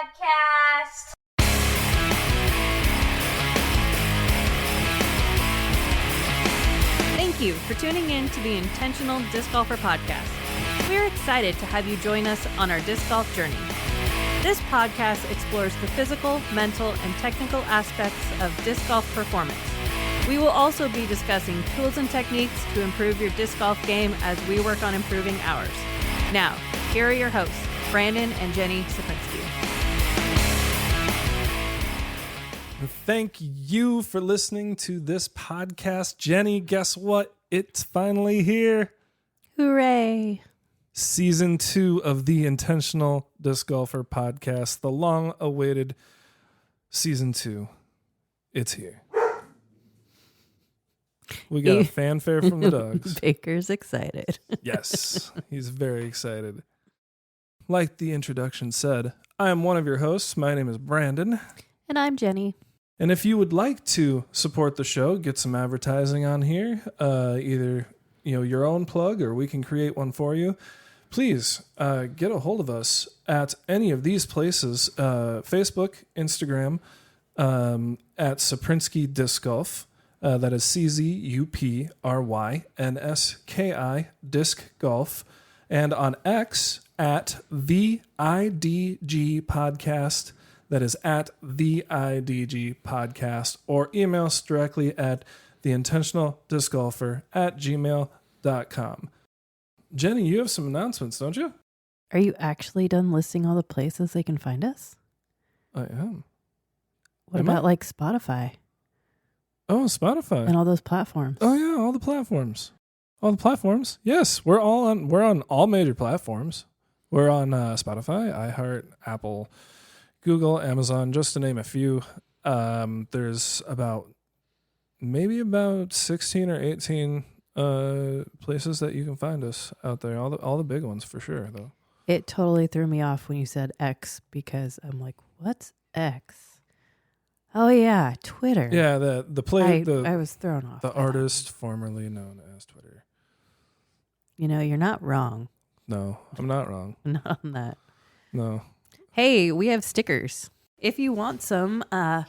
Podcast. Thank you for tuning in to the Intentional Disc Golfer Podcast. We're excited to have you join us on our disc golf journey. This podcast explores the physical, mental, and technical aspects of disc golf performance. We will also be discussing tools and techniques to improve your disc golf game as we work on improving ours. Now, here are your hosts, Brandon and Jenni Czuprynski. Thank you for listening to this podcast. Jenni, guess what? It's finally here. Hooray! Season 2 of the Intentional Disc Golfer Podcast, the long-awaited Season 2. It's here. We got a fanfare from the dogs. Baker's excited. Yes, he's very excited. Like the introduction said, I am one of your hosts. My name is Brandon. And I'm Jenni. And if you would like to support the show, get some advertising on here, either your own plug or we can create one for you, please get a hold of us at any of these places, Facebook, Instagram, at Czuprynski Disc Golf. That is CZUPRYNSKI Disc Golf. And on X at the IDG Podcast. That is at the IDG Podcast. Or email us directly at theintentionaldiscgolfer@gmail.com. Jenni, you have some announcements, don't you? Are you actually done listing all the places they can find us? I am. What about like Spotify? Oh, Spotify. And all those platforms. Oh yeah, all the platforms. All the platforms. Yes, we're on all major platforms. We're on Spotify, iHeart, Apple, Google, Amazon, just to name a few. There's maybe about 16 or 18 places that you can find us out there. All the big ones for sure, though. It totally threw me off when you said X because I'm like, what's X? Oh yeah, Twitter. Yeah, I was thrown off. The artist formerly known as Twitter. You're not wrong. No, I'm not wrong. Not on that. No. Hey, we have stickers. If you want some, I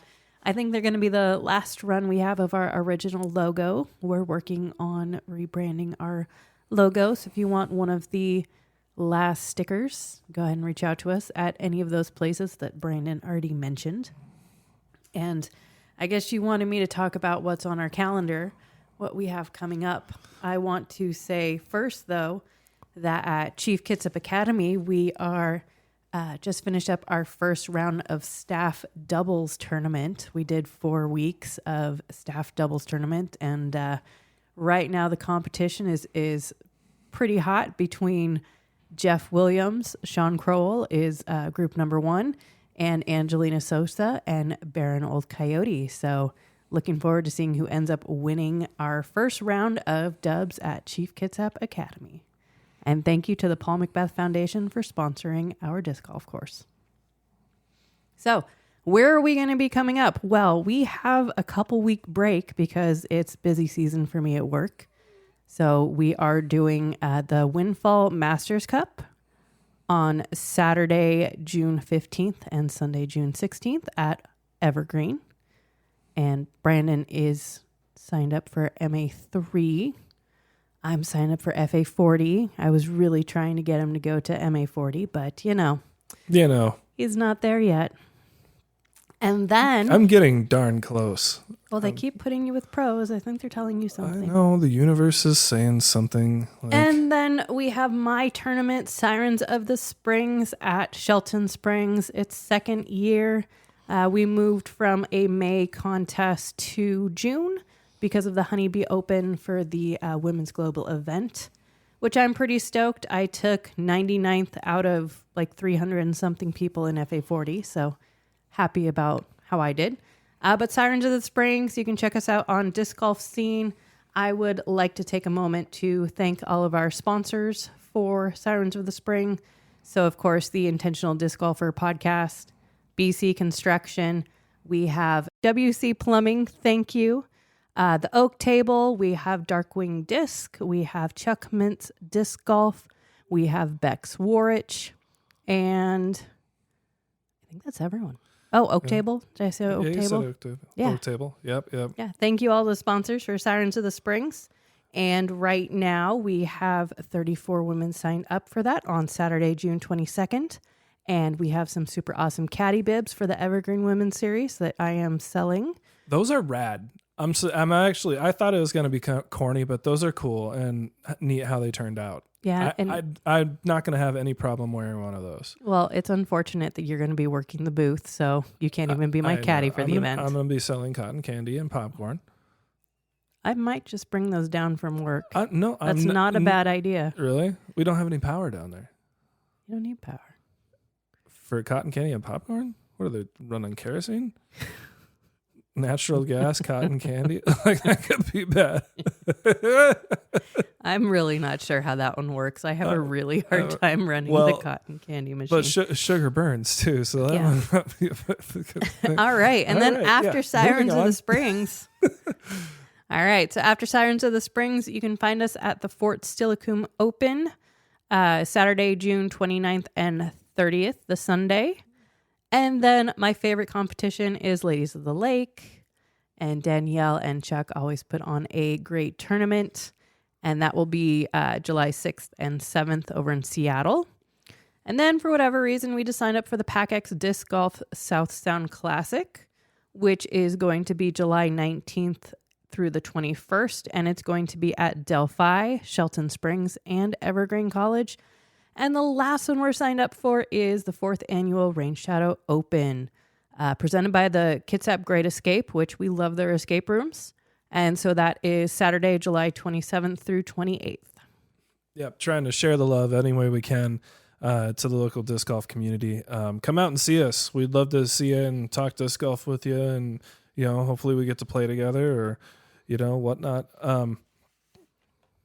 think they're going to be the last run we have of our original logo. We're working on rebranding our logo. So if you want one of the last stickers, go ahead and reach out to us at any of those places that Brandon already mentioned. And I guess you wanted me to talk about what's on our calendar, what we have coming up. I want to say first, though, that at Chief Kitsap Academy, we are just finished up our first round of staff doubles tournament. We did 4 weeks of staff doubles tournament. And right now the competition is pretty hot between Jeff Williams, Sean Crowell is group number 1, and Angelina Sosa and Baron Old Coyote. So looking forward to seeing who ends up winning our first round of dubs at Chief Kitsap Academy. And thank you to the Paul Macbeth Foundation for sponsoring our disc golf course. So where are we going to be coming up? Well, we have a couple week break because it's busy season for me at work. So we are doing the Windfall Masters Cup on Saturday, June 15th and Sunday, June 16th at Evergreen. And Brandon is signed up for MA3. I'm signed up for FA40. I was really trying to get him to go to MA40, but he's not there yet. And then I'm getting darn close. Well, they keep putting you with pros. I think they're telling you something. I know, the universe is saying something. And then we have my tournament, Sirens of the Springs at Shelton Springs. It's second year. We moved from a May contest to June because of the Honeybee Open for the Women's Global event, which I'm pretty stoked. I took 99th out of like 300 and something people in FA40, so happy about how I did. But Sirens of the Springs, you can check us out on Disc Golf Scene. I would like to take a moment to thank all of our sponsors for Sirens of the Spring. So, of course, the Intentional Disc Golfer Podcast, BC Construction. We have WC Plumbing, thank you. The Oak Table, we have Darkwing Disc. We have Chuck Mintz Disc Golf. We have Bex Warich. And think that's everyone. Oh, Oak Table. Did I say Oak You Table? said Oak Table. Yeah. Oak Table. Yep. Yeah. Thank you all the sponsors for Sirens of the Springs. And right now we have 34 women signed up for that on Saturday, June 22nd. And we have some super awesome caddy bibs for the Evergreen Women's Series that I am selling. Those are rad. I thought it was going to be kind of corny, but those are cool and neat how they turned out. Yeah. I'm not going to have any problem wearing one of those. Well, it's unfortunate that you're going to be working the booth, so you can't even be my caddy for the event. I'm going to be selling cotton candy and popcorn. I might just bring those down from work. No, that's not a bad idea. Really? We don't have any power down there. You don't need power. For cotton candy and popcorn? What are they running kerosene? Natural gas, cotton candy? Like, that could be bad. I'm really not sure how that one works. I have a really hard time running the cotton candy machine. But sugar burns too, so that might not be a good thing. All right. And then after Sirens of the Springs. All right. So after Sirens of the Springs, you can find us at the Fort Steilacoom Open, Saturday, June 29th and 30th, the Sunday. And then my favorite competition is Ladies of the Lake. And Danielle and Chuck always put on a great tournament. And that will be July 6th and 7th over in Seattle. And then for whatever reason, we just signed up for the PAC-X Disc Golf South Sound Classic, which is going to be July 19th through the 21st. And it's going to be at Delphi, Shelton Springs, and Evergreen College. And the last one we're signed up for is the 4th annual Rain Shadow Open, presented by the Kitsap Great Escape, which we love their escape rooms. And so that is Saturday, July 27th through 28th. Yep, trying to share the love any way we can to the local disc golf community. Come out and see us. We'd love to see you and talk disc golf with you, and hopefully we get to play together or whatnot.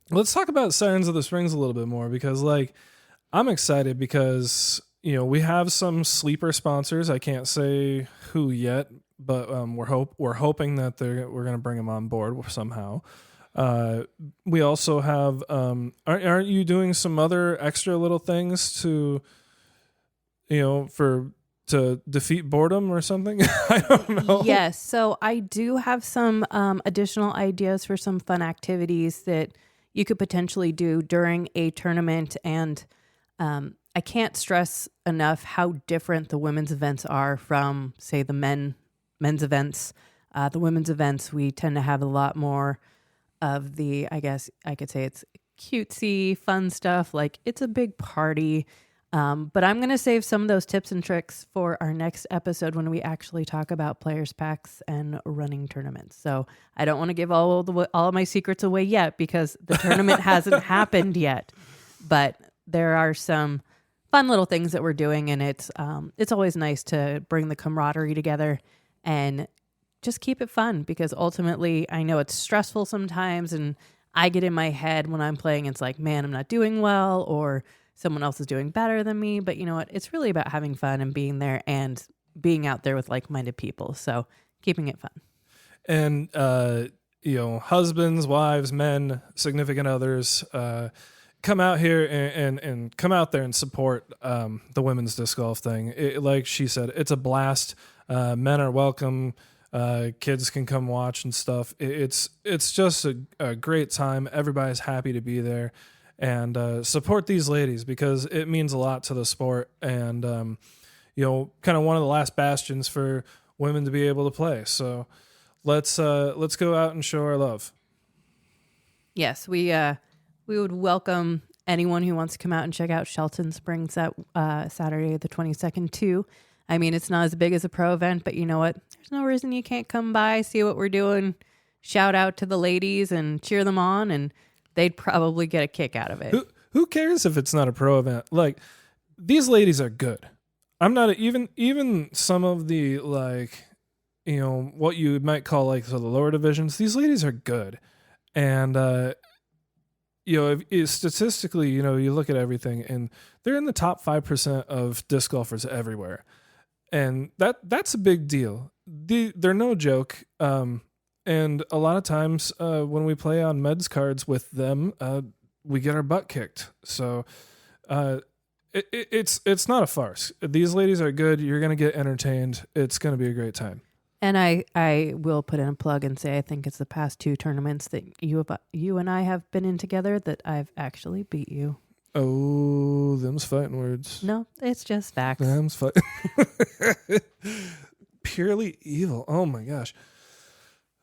Let's talk about Sirens of the Springs a little bit more, because I'm excited because we have some sleeper sponsors. I can't say who yet, but we're hoping that we're going to bring them on board somehow. We also have aren't you doing some other extra little things to to defeat boredom or something? I don't know. Yes, so I do have some additional ideas for some fun activities that you could potentially do during a tournament. And I can't stress enough how different the women's events are from, say, the men's events. The women's events, we tend to have a lot more of the, I guess I could say it's cutesy, fun stuff. Like, it's a big party. But I'm going to save some of those tips and tricks for our next episode when we actually talk about players packs and running tournaments. So I don't want to give all of my secrets away yet, because the tournament hasn't happened yet. But there are some fun little things that we're doing, and it's always nice to bring the camaraderie together and just keep it fun, because ultimately I know it's stressful sometimes, and I get in my head when I'm playing. It's like, man, I'm not doing well, or someone else is doing better than me. But you know what? It's really about having fun and being there and being out there with like-minded people. So keeping it fun. And, husbands, wives, men, significant others, come out here and come out there and support the women's disc golf thing. Like she said, it's a blast. Men are welcome. Kids can come watch and stuff. It's just a great time. Everybody's happy to be there. And support these ladies, because it means a lot to the sport, and kind of one of the last bastions for women to be able to play. So let's go out and show our love. Yes, we would welcome anyone who wants to come out and check out Shelton Springs that Saturday the 22nd too. I mean, it's not as big as a pro event, but you know what? There's no reason you can't come by, see what we're doing, shout out to the ladies and cheer them on, and they'd probably get a kick out of it. Who cares if it's not a pro event? Like, these ladies are good. I'm not even some of the what you might call the lower divisions. These ladies are good, and if statistically, you look at everything, and they're in the top 5% of disc golfers everywhere, and that's a big deal. They're no joke. And a lot of times when we play on meds cards with them, we get our butt kicked. So It's not a farce. These ladies are good. You're going to get entertained. It's going to be a great time. And I will put in a plug and say I think it's the past 2 tournaments that you and I have been in together that I've actually beat you. Oh, them's fighting words. No, it's just facts. Them's fighting. Purely evil. Oh my gosh.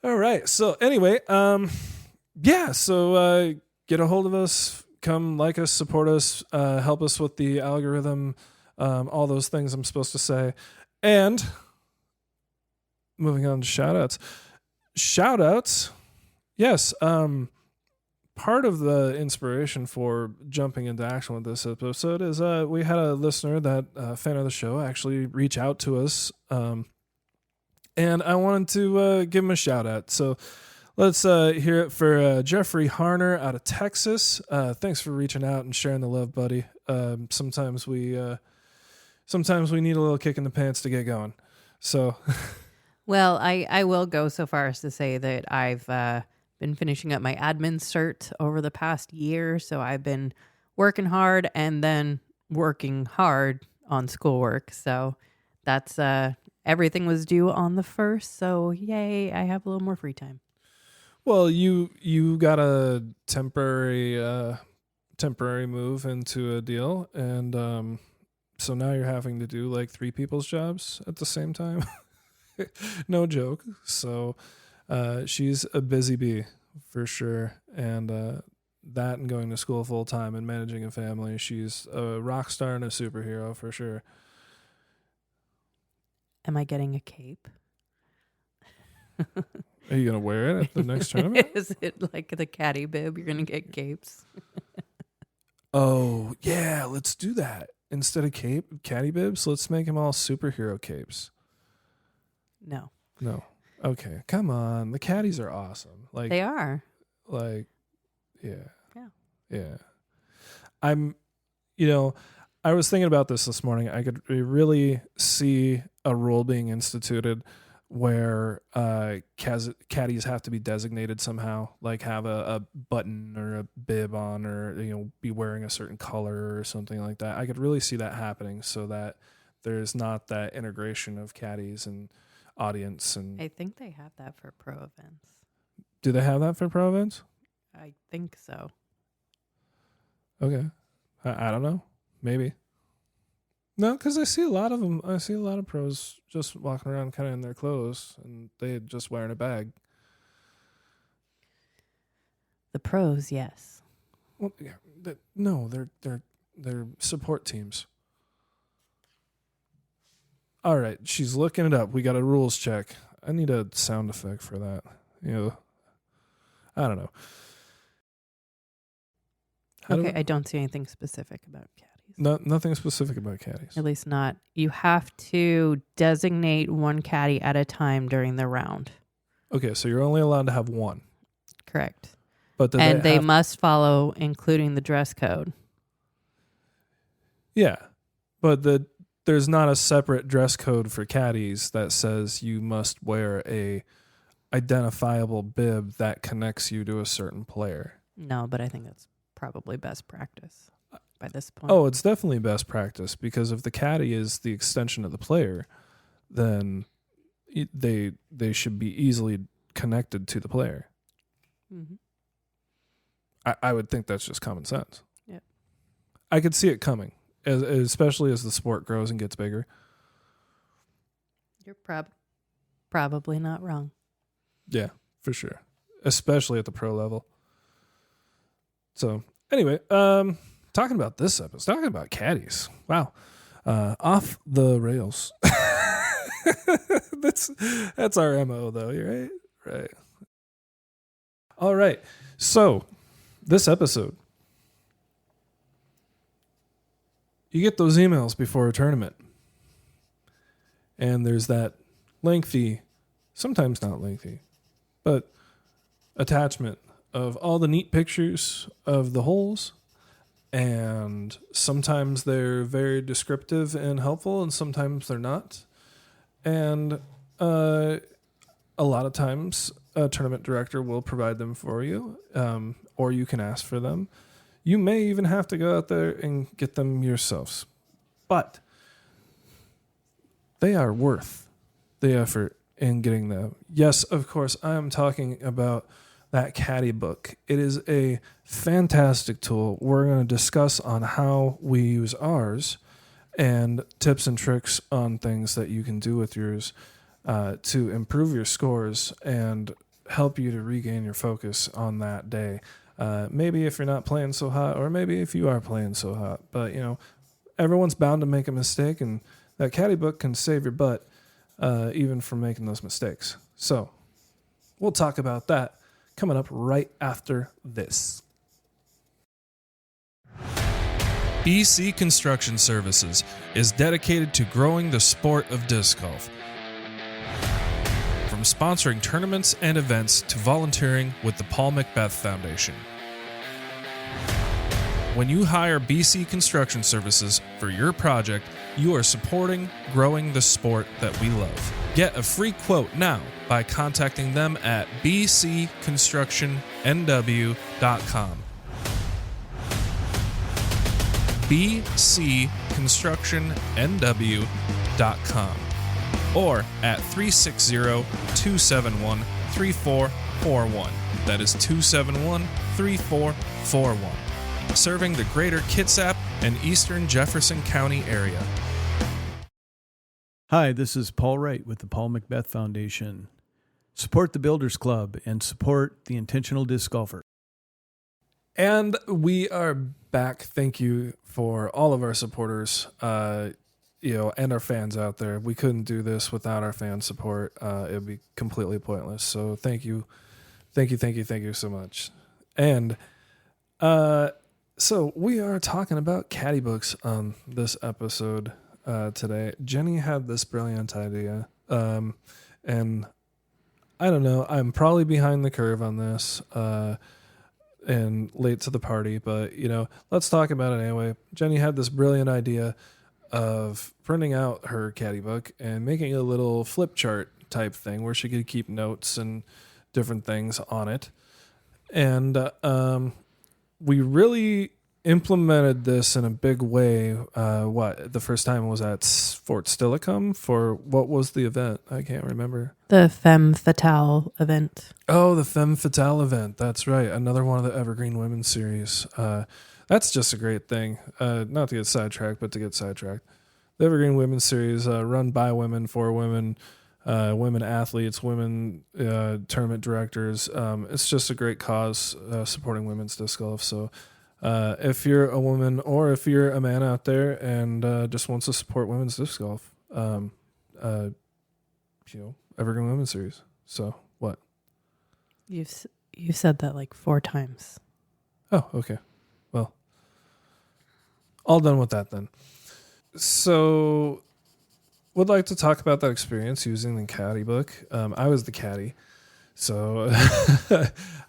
All right. So anyway, yeah. So get a hold of us. Come like us, support us, help us with the algorithm, all those things I'm supposed to say, and. Moving on to shout-outs. Shout-outs, yes. Part of the inspiration for jumping into action with this episode is we had a listener that fan of the show actually reach out to us, and I wanted to give him a shout-out. So let's hear it for Jeffrey Harner out of Texas. Thanks for reaching out and sharing the love, buddy. Sometimes we need a little kick in the pants to get going. So... Well, I will go so far as to say that I've been finishing up my admin cert over the past year. So I've been working hard and then working hard on schoolwork. So that's everything was due on the 1st. So yay, I have a little more free time. Well, you got a temporary move into a deal, and so now you're having to do like 3 people's jobs at the same time. No joke. So she's a busy bee for sure. And that and going to school full time and managing a family, she's a rock star and a superhero for sure. Am I getting a cape? Are you going to wear it at the next tournament? Is it like the caddy bib? You're going to get capes? Oh, yeah, let's do that. Instead of caddy bibs, let's make them all superhero capes. No. Okay, come on. The caddies are awesome. Like they are. Like, yeah. Yeah. I was thinking about this morning. I could really see a rule being instituted where caddies have to be designated somehow, like have a button or a bib on, or be wearing a certain color or something like that. I could really see that happening so that there's not that integration of caddies and audience. And I think they have that for pro events. Do they have that for pro events? I think so. Okay. I don't know. Maybe. No, because I see a lot of them. I see a lot of pros just walking around kind of in their clothes, and they just wearing a bag. The pros, yes. Well, yeah, no, they're support teams. All right, she's looking it up. We got a rules check. I need a sound effect for that. I don't know. I don't see anything specific about caddies. Nothing specific about caddies. At least not. You have to designate one caddy at a time during the round. Okay, so you're only allowed to have one. Correct. But they must follow, including the dress code. Yeah, but there's not a separate dress code for caddies that says you must wear a identifiable bib that connects you to a certain player. No, but I think that's probably best practice by this point. Oh, it's definitely best practice, because if the caddy is the extension of the player, then they should be easily connected to the player. Mm-hmm. I would think that's just common sense. Yeah, I could see it coming, especially as the sport grows and gets bigger. You're probably not wrong. Yeah, for sure. Especially at the pro level. So, anyway, talking about this episode, talking about caddies. Wow. Off the rails. That's our MO, though. You're right? Right. All right. So, this episode, you get those emails before a tournament. And there's that lengthy, sometimes not lengthy, but attachment of all the neat pictures of the holes. And sometimes they're very descriptive and helpful, and sometimes they're not. And a lot of times a tournament director will provide them for you, or you can ask for them. You may even have to go out there and get them yourselves. But they are worth the effort in getting them. Yes, of course, I am talking about that caddy book. It is a fantastic tool. We're going to discuss on how we use ours and tips and tricks on things that you can do with yours to improve your scores and help you to regain your focus on that day. Maybe if you're not playing so hot, or maybe if you are playing so hot. But, everyone's bound to make a mistake, and that caddy book can save your butt even from making those mistakes. So we'll talk about that coming up right after this. BC Construction Services is dedicated to growing the sport of disc golf. From sponsoring tournaments and events to volunteering with the Paul Macbeth Foundation. When you hire BC Construction Services for your project, you are supporting growing the sport that we love. Get a free quote now by contacting them at bcconstructionnw.com. bcconstructionnw.com or at 360-271-3441. That is 271-3441. Serving the greater Kitsap and eastern Jefferson County area. Hi, this is Paul Wright with the Paul Macbeth Foundation. Support the Builders Club and support the intentional disc golfer. And we are back. Thank you for all of our supporters, and our fans out there. We couldn't do this without our fan support. It would be completely pointless. So thank you so much. And so we are talking about caddy books on this episode today. Jenni had this brilliant idea, and I don't know. I'm probably behind the curve on this. And late to the party, but let's talk about it anyway. Jenni had this brilliant idea of printing out her caddy book and making a little flip chart type thing where she could keep notes and different things on it. And we really implemented this in a big way. The first time was at Fort Steilacoom for what was the event? I can't remember. The Femme Fatale event. Oh, the Femme Fatale event. That's right. Another one of the Evergreen Women's Series. That's just a great thing. Not to get sidetracked, but to get sidetracked. The Evergreen Women's Series, run by women, for women, women athletes, women tournament directors. It's just a great cause supporting women's disc golf. So if you're a woman or if you're a man out there and just wants to support women's disc golf, Evergreen Women's Series. So what? You said that like 4 times. Oh, okay. Well, all done with that then. So would like to talk about that experience using the caddy book. I was the caddy. So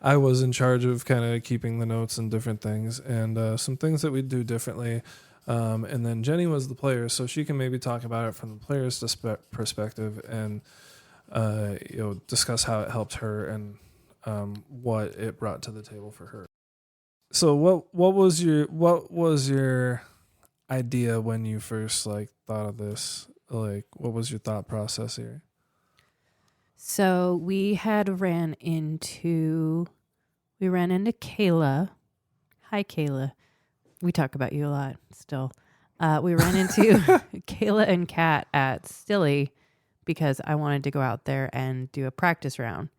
I was in charge of kind of keeping the notes and different things and some things that we'd do differently. And then Jenni was the player, so she can maybe talk about it from the player's perspective and discuss how it helped her and what it brought to the table for her. So what was your idea when you first thought of this? What was your thought process here? So we ran into Kayla. Hi, Kayla. We talk about you a lot still. We ran into Kayla and Kat at Stilly because I wanted to go out there and do a practice round.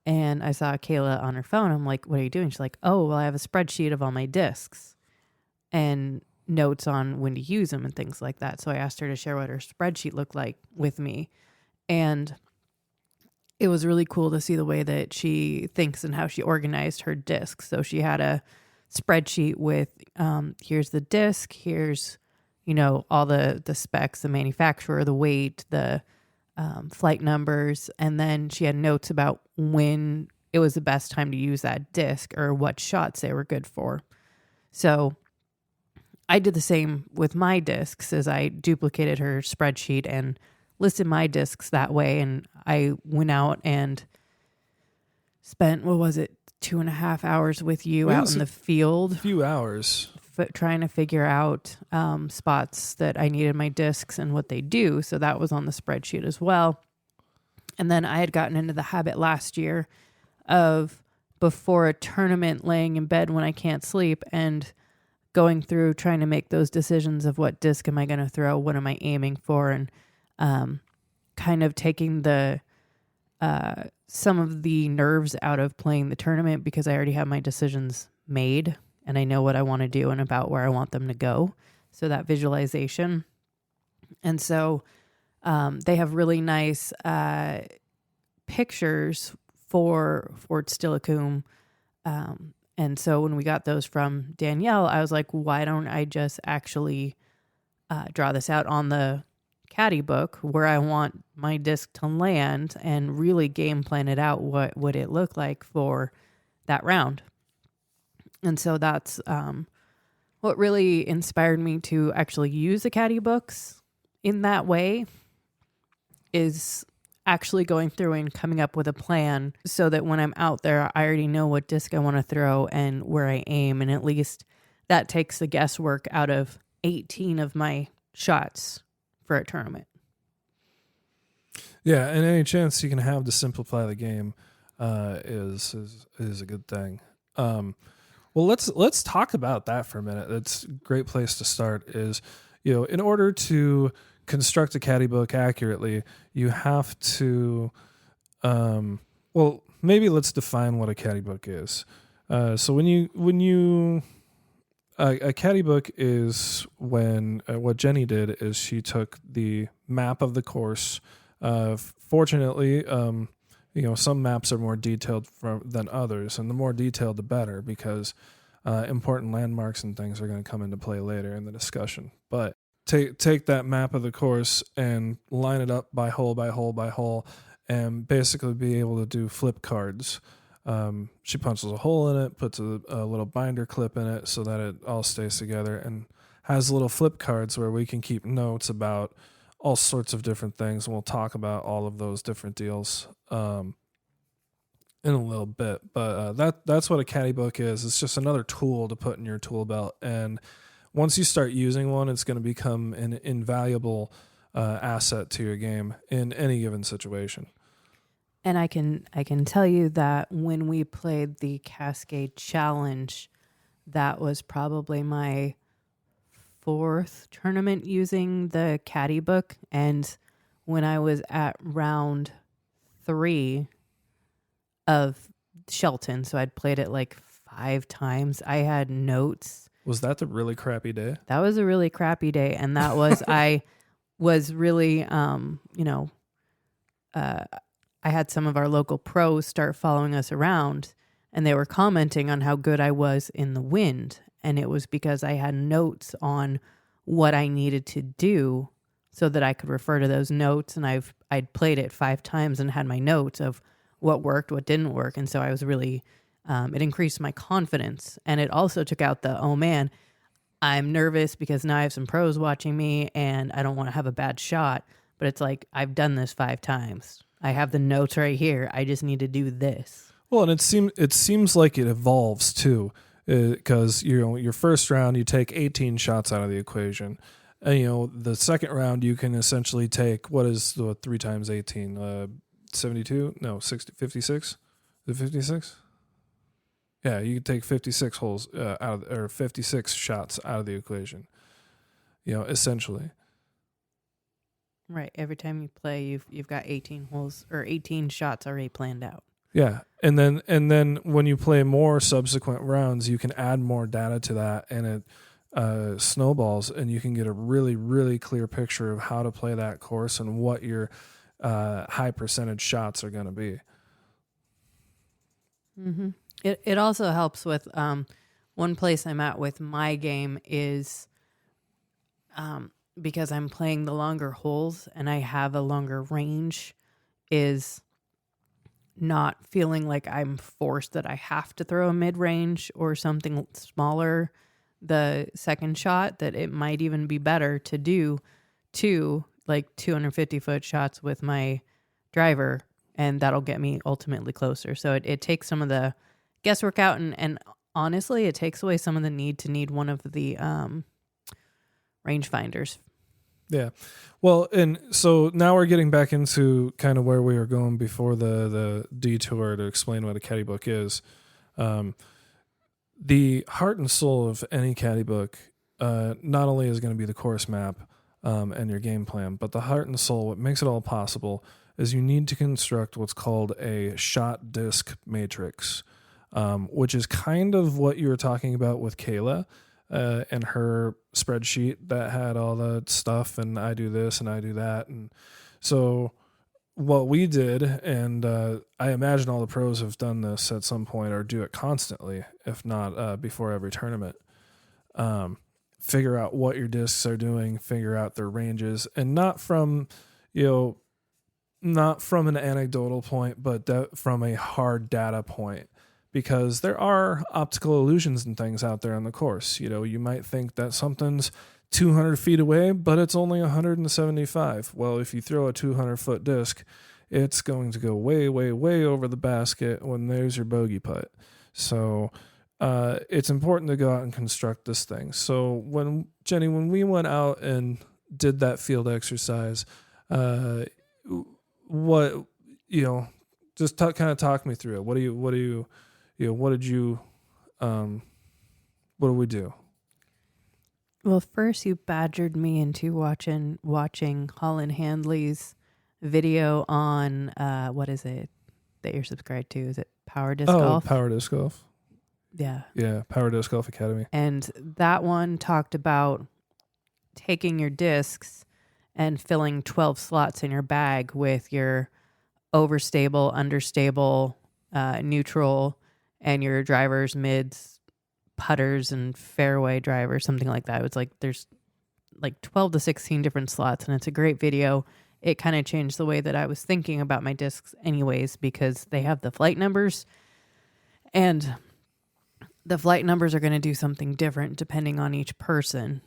And I saw Kayla on her phone. I'm like, what are you doing? She's like, oh, well, I have a spreadsheet of all my discs and notes on when to use them and things like that. So I asked her to share what her spreadsheet looked like with me. And it was really cool to see the way that she thinks and how she organized her discs. So she had a spreadsheet with, here's the disc, here's, all the specs, the manufacturer, the weight, the flight numbers. And then she had notes about when it was the best time to use that disc or what shots they were good for. So I did the same with my discs as I duplicated her spreadsheet and listed my discs that way. And I went out and spent, 2.5 hours with you Well, out in the field. A few hours. Trying to figure out spots that I needed my discs and what they do. So that was on the spreadsheet as well. And then I had gotten into the habit last year of before a tournament laying in bed when I can't sleep and going through trying to make those decisions of what disc am I going to throw, what am I aiming for, and kind of taking the some of the nerves out of playing the tournament because I already have my decisions made. And I know what I want to do and about where I want them to go. So that visualization. And so they have really nice pictures for Fort Steilacoom. And so when we got those from Danielle, I was like, why don't I just actually draw this out on the caddy book where I want my disc to land and really game plan it out. What would it look like for that round? And so that's what really inspired me to actually use the caddy books in that way, is actually going through and coming up with a plan so that when I'm out there, I already know what disc I want to throw and where I aim. And at least that takes the guesswork out of 18 of my shots for a tournament. Yeah, and any chance you can have to simplify the game is a good thing. Well, let's talk about that for a minute. That's a great place to start. Is, in order to construct a caddy book accurately, you have to, well, maybe let's define what a caddy book is. So when a caddy book is when what Jenni did is she took the map of the course. Fortunately, some maps are more detailed than others, and the more detailed, the better, because important landmarks and things are going to come into play later in the discussion. But take that map of the course and line it up by hole by hole by hole, and basically be able to do flip cards. She punches a hole in it, puts a little binder clip in it so that it all stays together, and has little flip cards where we can keep notes about all sorts of different things, and we'll talk about all of those different deals in a little bit. But that's what a caddy book is. It's just another tool to put in your tool belt, and once you start using one, it's going to become an invaluable asset to your game in any given situation. And I can tell you that when we played the Cascade Challenge, that was probably my 4th tournament using the caddy book. And when I was at round 3 of Shelton, so I'd played it like 5 times, I had notes. Was that the really crappy day? That was a really crappy day. And that was, I was really, I had some of our local pros start following us around, and they were commenting on how good I was in the wind. And it was because I had notes on what I needed to do so that I could refer to those notes. And I'd played it 5 times and had my notes of what worked, what didn't work. And so I was really, it increased my confidence. And it also took out the, oh man, I'm nervous because now I have some pros watching me and I don't want to have a bad shot. But it's like, I've done this 5 times. I have the notes right here. I just need to do this. Well, and it seems like it evolves too, because your first round you take 18 shots out of the equation, and the second round you can essentially take, what is the 3 times 18? 72? No, 60, 56? Is it 56? Yeah, you can take 56 holes or 56 shots out of the equation. Essentially. Right. Every time you play, you've got 18 holes or 18 shots already planned out. Yeah, and then when you play more subsequent rounds, you can add more data to that, and it snowballs, and you can get a really, really clear picture of how to play that course and what your high percentage shots are going to be. Mm-hmm. It also helps with one place I'm at with my game is because I'm playing the longer holes and I have a longer range, is not feeling like I'm forced that I have to throw a mid-range or something smaller the second shot, that it might even be better to do 2 250-foot shots with my driver, and that'll get me ultimately closer. So it takes some of the guesswork out. And honestly, it takes away some of the need to need one of the rangefinders. Yeah. Well, and so now we're getting back into kind of where we were going before the detour to explain what a caddy book is. The heart and soul of any caddy book not only is going to be the course map and your game plan, but the heart and soul, what makes it all possible, is you need to construct what's called a shot disc matrix, which is kind of what you were talking about with Kayla and her spreadsheet that had all the stuff, and I do this and I do that. And so what we did, and I imagine all the pros have done this at some point or do it constantly, if not before every tournament, figure out what your discs are doing, figure out their ranges, and not from an anecdotal point, but from a hard data point, because there are optical illusions and things out there on the course. You might think that something's 200 feet away, but it's only 175. Well, if you throw a 200-foot disc, it's going to go way, way, way over the basket when there's your bogey putt. So it's important to go out and construct this thing. So when we went out and did that field exercise, just kind of talk me through it. What did we do? Well, first you badgered me into watching Holland Handley's video on what is it that you're subscribed to? Is it Power Disc Golf? Oh, Power Disc Golf. Yeah. Yeah, Power Disc Golf Academy. And that one talked about taking your discs and filling 12 slots in your bag with your overstable, understable, neutral, and your drivers, mids, putters, and fairway drivers, something like that. It was like there's like 12 to 16 different slots, and it's a great video. It kind of changed the way that I was thinking about my discs anyways, because they have the flight numbers, and the flight numbers are going to do something different depending on each person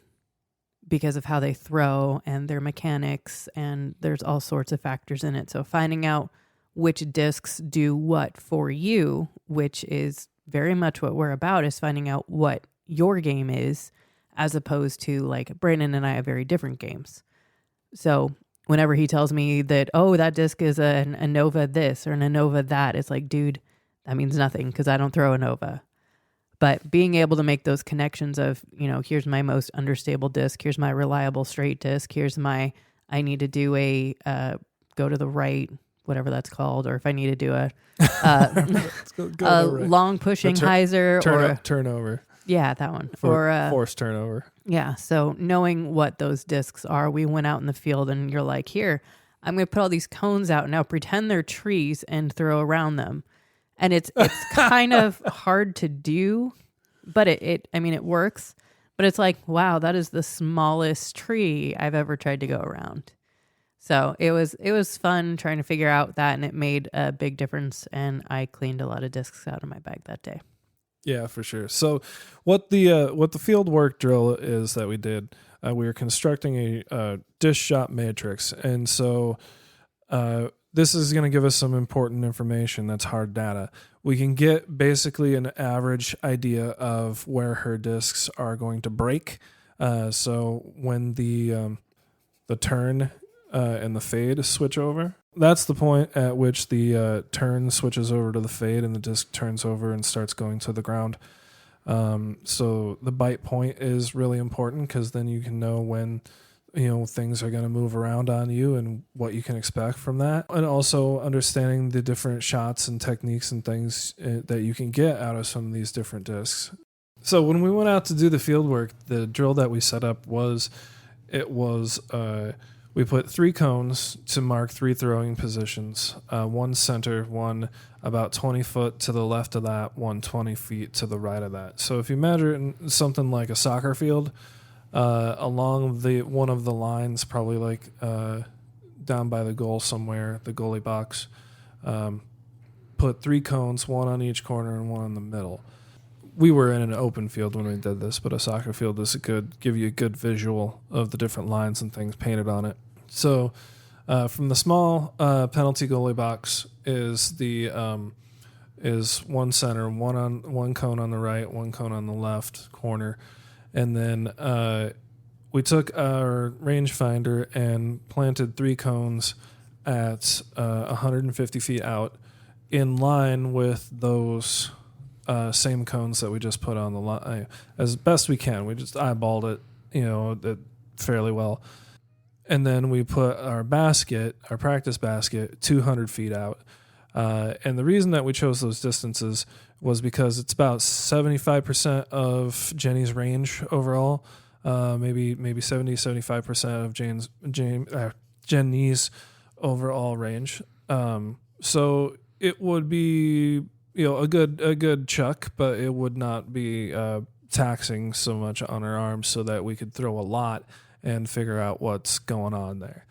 because of how they throw and their mechanics, and there's all sorts of factors in it. So finding out which discs do what for you, which is very much what we're about, is finding out what your game is, as opposed to like Brandon and I have very different games. So whenever he tells me that, oh, that disc is a Nova this or an Nova that, it's like, dude, that means nothing because I don't throw a Nova. But being able to make those connections of, here's my most understable disc, here's my reliable straight disc, here's my, I need to do a go to the right, whatever that's called, or if I need to do a long pushing hyzer or turnover. Yeah, that one. Forced turnover. Yeah, so knowing what those discs are, we went out in the field and you're like, here, I'm going to put all these cones out now, pretend they're trees and throw around them. And it's kind of hard to do, but it works. But it's like, wow, that is the smallest tree I've ever tried to go around. So it was fun trying to figure out that, and it made a big difference. And I cleaned a lot of discs out of my bag that day. Yeah, for sure. So what the field work drill is that we did, we were constructing a disc shot matrix, and so this is going to give us some important information that's hard data. We can get basically an average idea of where her discs are going to break. So when the turn and the fade switch over, that's the point at which the turn switches over to the fade and the disc turns over and starts going to the ground. So the bite point is really important because then you can know when things are going to move around on you and what you can expect from that. And also understanding the different shots and techniques and things that you can get out of some of these different discs. So when we went out to do the field work, the drill that we set up was we put 3 cones to mark 3 throwing positions, one center, one about 20 foot to the left of that, one 20 feet to the right of that. So if you measure something like a soccer field, along one of the lines, probably like down by the goal somewhere, the goalie box, put 3 cones, one on each corner and one in the middle. We were in an open field when we did this, but a soccer field is give you a good visual of the different lines and things painted on it. So from the small penalty goalie box is is one center, one cone on the right, one cone on the left corner. And then we took our rangefinder and planted 3 cones at 150 feet out in line with those same cones that we just put on the line as best we can. We just eyeballed it, fairly well. And then we put our practice basket, 200 feet out. And the reason that we chose those distances was because it's about 75% of Jenni's range overall, maybe 70-75% of Jenni's overall range. So it would be a good chuck, but it would not be taxing so much on our arms, so that we could throw a lot and figure out what's going on there.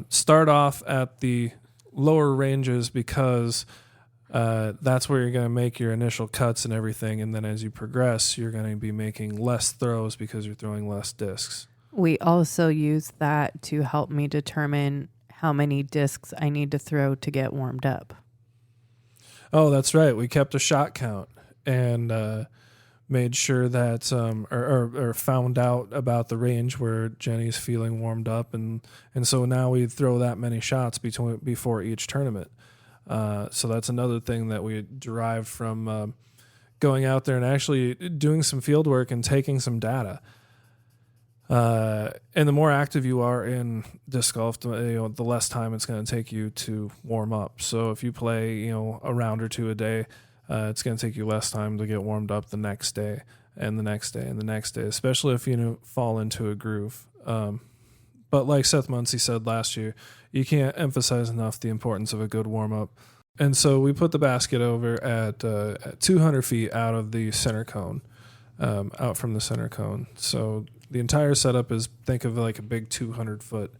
Start off at the lower ranges because that's where you're going to make your initial cuts and everything, and then as you progress, you're going to be making less throws because you're throwing less discs. We also use that to help me determine how many discs I need to throw to get warmed up. Oh, that's right. We kept a shot count and made sure that or found out about the range where Jenni's feeling warmed up, and so now we throw that many shots before each tournament. So that's another thing that we derived from going out there and actually doing some field work and taking some data. And the more active you are in disc golf, the less time it's going to take you to warm up. So if you play, a round or two a day, it's going to take you less time to get warmed up the next day and the next day and the next day, especially if you fall into a groove. But like Seth Muncy said last year, you can't emphasize enough the importance of a good warm-up. And so we put the basket over at 200 feet out of the center cone, out from the center cone. So the entire setup is, think of like a big 200-foot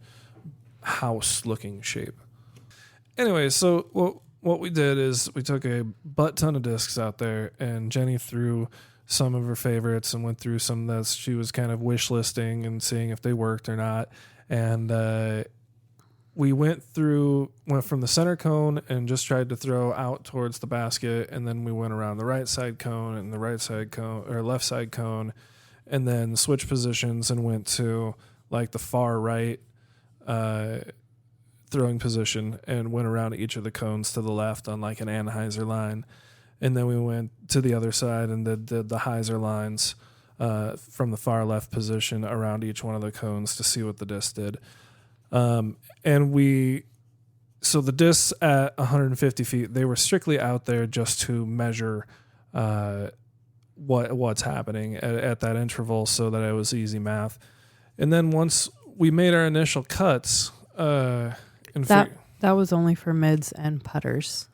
house-looking shape. Anyway, so what we did is we took a butt ton of discs out there, and Jenni threw some of her favorites and went through some that she was kind of wish listing and seeing if they worked or not. And we went from the center cone and just tried to throw out towards the basket, and then we went around the right side cone and the right side cone or left side cone, and then switched positions and went to like the far right throwing position and went around each of the cones to the left on like an Anheuser line. And then we went to the other side and did the Heiser lines from the far left position around each one of the cones to see what the disc did. So the discs at 150 feet, they were strictly out there just to measure what's happening at that interval, so that it was easy math. And then once we made our initial cuts, that was only for mids and putters.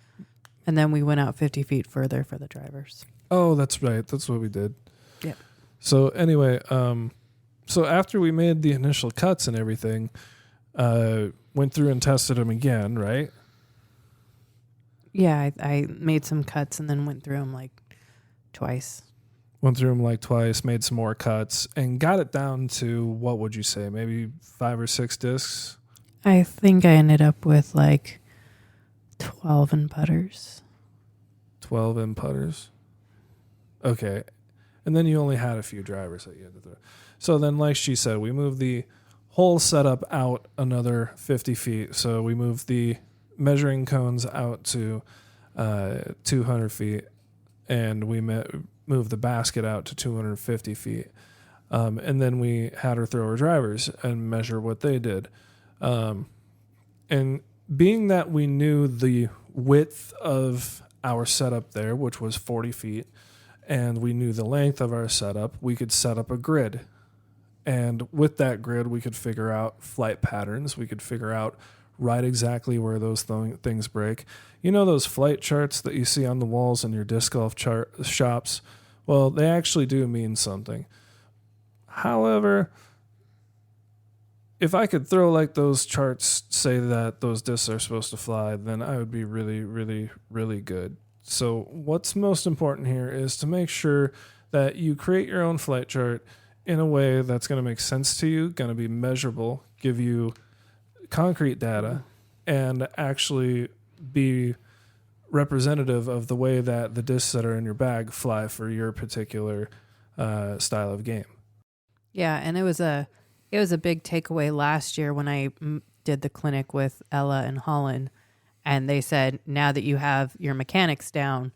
And then we went out 50 feet further for the drivers. Oh, that's right. That's what we did. Yep. So anyway, so after we made the initial cuts and everything, went through and tested them again, right? Yeah, I made some cuts and then went through them like twice. Went through them like twice, made some more cuts, and got it down to, what would you say, maybe 5 or 6 discs? I think I ended up with like 12 in putters. 12 in putters? Okay. And then you only had a few drivers that you had to throw. So then, like she said, we moved the whole setup out another 50 feet. So we moved the measuring cones out to 200 feet, and we moved the basket out to 250 feet. And then we had her throw her drivers and measure what they did. And being that we knew the width of our setup there, which was 40 feet, and we knew the length of our setup, we could set up a grid. And with that grid, we could figure out flight patterns. We could figure out right exactly where those things break. You know those flight charts that you see on the walls in your disc golf shops? Well, they actually do mean something. However, if I could throw like those charts say that those discs are supposed to fly, then I would be really, really, really good. So what's most important here is to make sure that you create your own flight chart in a way that's going to make sense to you, going to be measurable, give you concrete data, and actually be representative of the way that the discs that are in your bag fly for your particular style of game. Yeah, and it was a big takeaway last year when I did the clinic with Ella and Holland, and they said, now that you have your mechanics down,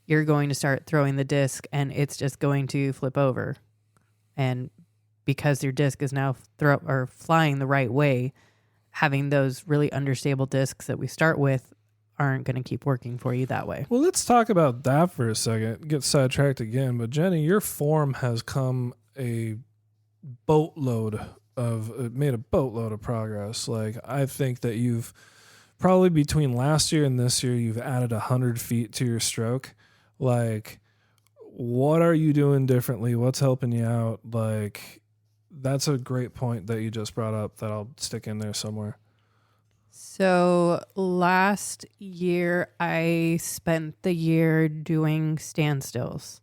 you're going to start throwing the disc and it's just going to flip over. And because your disc is now flying the right way, having those really understable discs that we start with aren't going to keep working for you that way. Well, let's talk about that for a second. Get sidetracked again, but Jenni, your form has come made a boatload of progress. Like, I think that you've probably between last year and this year, you've added 100 feet to your stroke. Like, what are you doing differently? What's helping you out? Like, that's a great point that you just brought up that I'll stick in there somewhere. So last year, I spent the year doing standstills.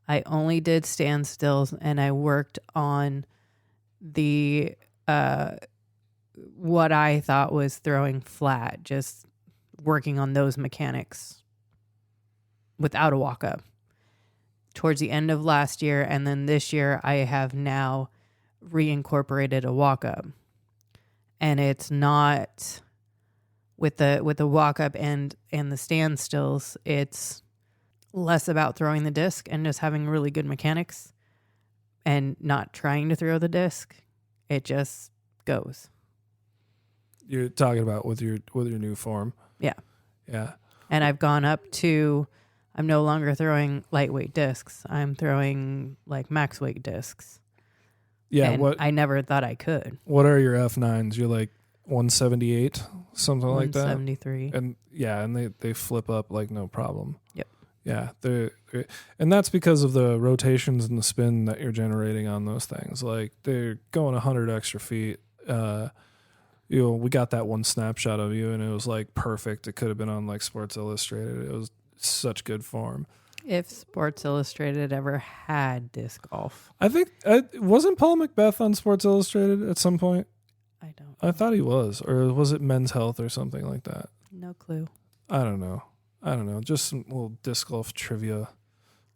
I only did standstills, and I worked on the what I thought was throwing flat, just working on those mechanics without a walk-up. Towards the end of last year, and then this year, I have now reincorporated a walk-up. And it's not with the walk-up and the standstills, it's less about throwing the disc and just having really good mechanics and not trying to throw the disc. It just goes. You're talking about with your new form. Yeah. Yeah. And I've gone up to, I'm no longer throwing lightweight discs. I'm throwing like max weight discs. Yeah. And I never thought I could. What are your F9s? You're like 178, something like that? 173. And yeah, and they flip up like no problem. Yep. Yeah. And that's because of the rotations and the spin that you're generating on those things. Like, they're going 100 extra feet. We got that one snapshot of you, and it was like perfect. It could have been on like Sports Illustrated. It was such good form. If Sports Illustrated ever had disc golf. I think wasn't Paul Macbeth on Sports Illustrated at some point? I thought he was, or was it Men's Health or something like that? No clue. I don't know. Just some little disc golf trivia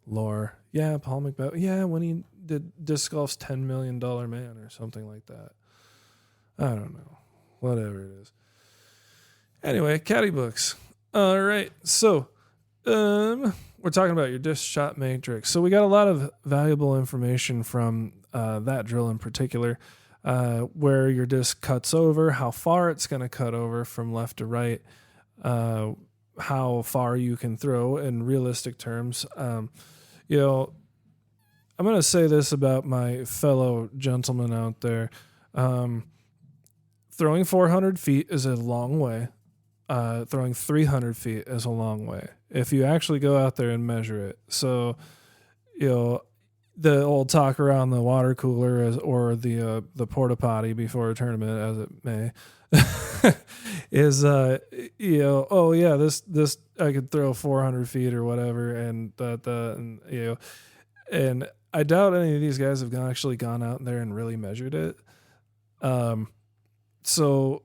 lore. Yeah, Paul Macbeth. Yeah, when he did disc golf's $10 million man or something like that. I don't know. Whatever it is. Anyway, caddy books. All right. So, we're talking about your disc shot matrix. So we got a lot of valuable information from that drill in particular, where your disc cuts over, how far it's going to cut over from left to right, how far you can throw in realistic terms. I'm going to say this about my fellow gentlemen out there. Throwing 400 feet is a long way. Throwing 300 feet is a long way if you actually go out there and measure it. So, the old talk around the water cooler or the porta potty before a tournament, as it may, is oh yeah, this I could throw 400 feet or whatever, and and I doubt any of these guys have actually gone out there and really measured it. So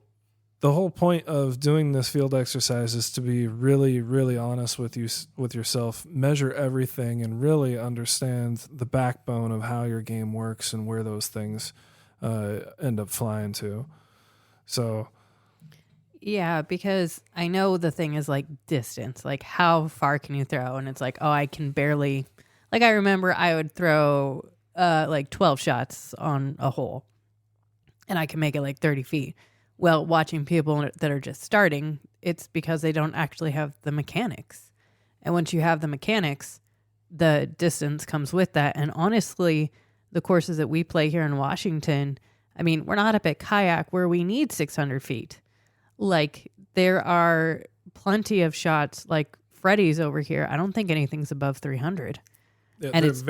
the whole point of doing this field exercise is to be really, really honest with yourself, measure everything, and really understand the backbone of how your game works and where those things end up flying to. So, yeah, because I know the thing is like distance, like how far can you throw? And it's like, oh, I can barely. Like, I remember I would throw like 12 shots on a hole, and I can make it like 30 feet. Well, watching people that are just starting, it's because they don't actually have the mechanics. And once you have the mechanics, the distance comes with that. And honestly, the courses that we play here in Washington, I mean, we're not up at Kayak where we need 600 feet. Like, there are plenty of shots like Freddie's over here. I don't think anything's above 300. Yeah, and it's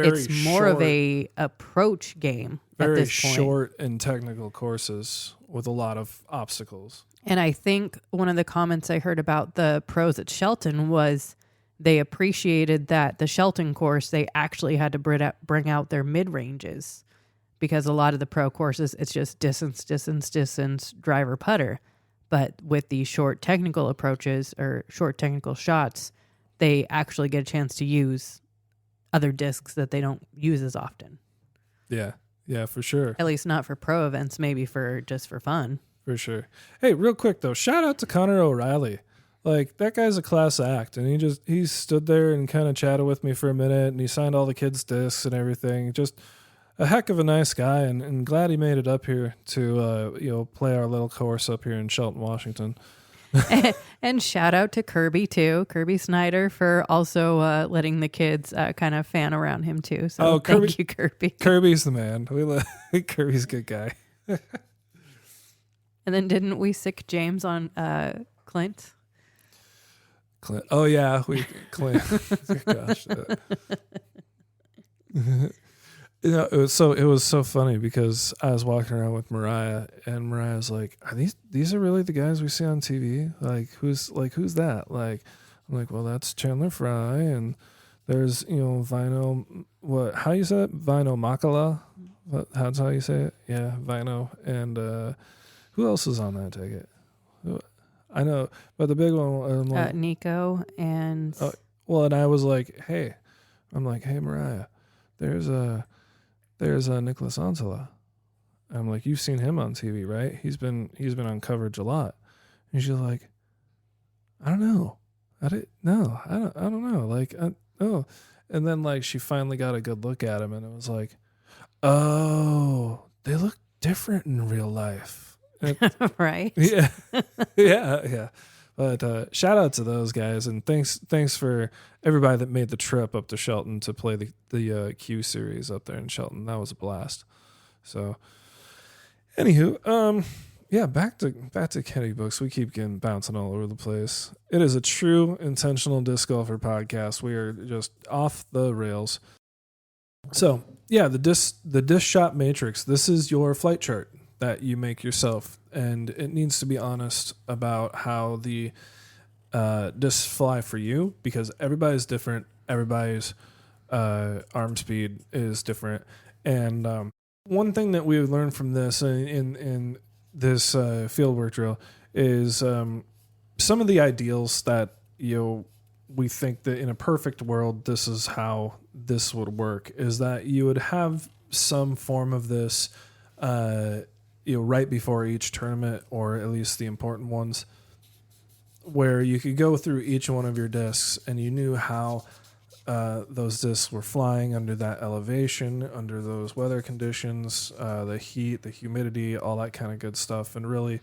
more of a approach game at this point. Very short and technical courses with a lot of obstacles. And I think one of the comments I heard about the pros at Shelton was they appreciated that the Shelton course, they actually had to bring out their mid-ranges, because a lot of the pro courses, it's just distance, driver, putter. But with the short technical approaches or short technical shots, they actually get a chance to use other discs that they don't use as often. Yeah. Yeah, for sure. At least not for pro events, maybe for just for fun. For sure. Hey, real quick though, shout out to Connor O'Reilly. Like, that guy's a class act, and he stood there and kind of chatted with me for a minute, and he signed all the kids' discs and everything. Just a heck of a nice guy, and glad he made it up here to play our little course up here in Shelton, Washington. And shout out to Kirby too, Kirby Snyder, for also letting the kids kind of fan around him too. So thank you, Kirby. Kirby's the man. Kirby's a good guy. And then didn't we sick James on Clint? Oh yeah, Clint. Gosh. It was so funny because I was walking around with Mariah, and Mariah's like, "Are these are really the guys we see on TV? Like who's that?" Like, I'm like, "Well, that's Chandler Fry, and there's Vino. How you say it? Vino Makala? That's how you say it? Yeah, Vino. And who else is on that ticket? I know, but the big one, Nico and and I was like, hey, Mariah, there's Nicholas Ansela. I'm like, you've seen him on TV, right? He's been on coverage a lot. And she's like, I don't know. I don't know. Like, oh. And then like she finally got a good look at him, and it was like, oh, they look different in real life. Right? Yeah. yeah. But shout out to those guys, and thanks for everybody that made the trip up to Shelton to play the Q series up there in Shelton. That was a blast. So, anywho, yeah, back to caddy books. We keep getting bouncing all over the place. It is a true intentional disc golfer podcast. We are just off the rails. So yeah, the disc shot matrix. This is your flight chart that you make yourself, and it needs to be honest about how the discs fly for you, because everybody's different. Everybody's arm speed is different, and one thing that we've learned from this in this fieldwork drill is some of the ideals that we think that in a perfect world this is how this would work, is that you would have some form of this right before each tournament, or at least the important ones, where you could go through each one of your discs and you knew how those discs were flying under that elevation, under those weather conditions, the heat, the humidity, all that kind of good stuff, and really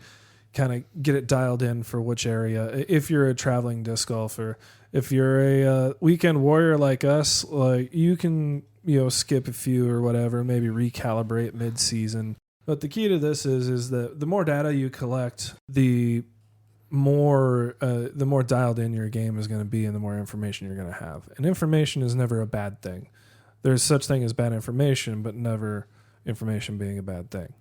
kind of get it dialed in for which area. If you're a traveling disc golfer, if you're a weekend warrior like us, like you can skip a few or whatever, maybe recalibrate mid-season. But the key to this is that the more data you collect, the more dialed in your game is going to be, and the more information you're going to have. And information is never a bad thing. There's such thing as bad information, but never information being a bad thing.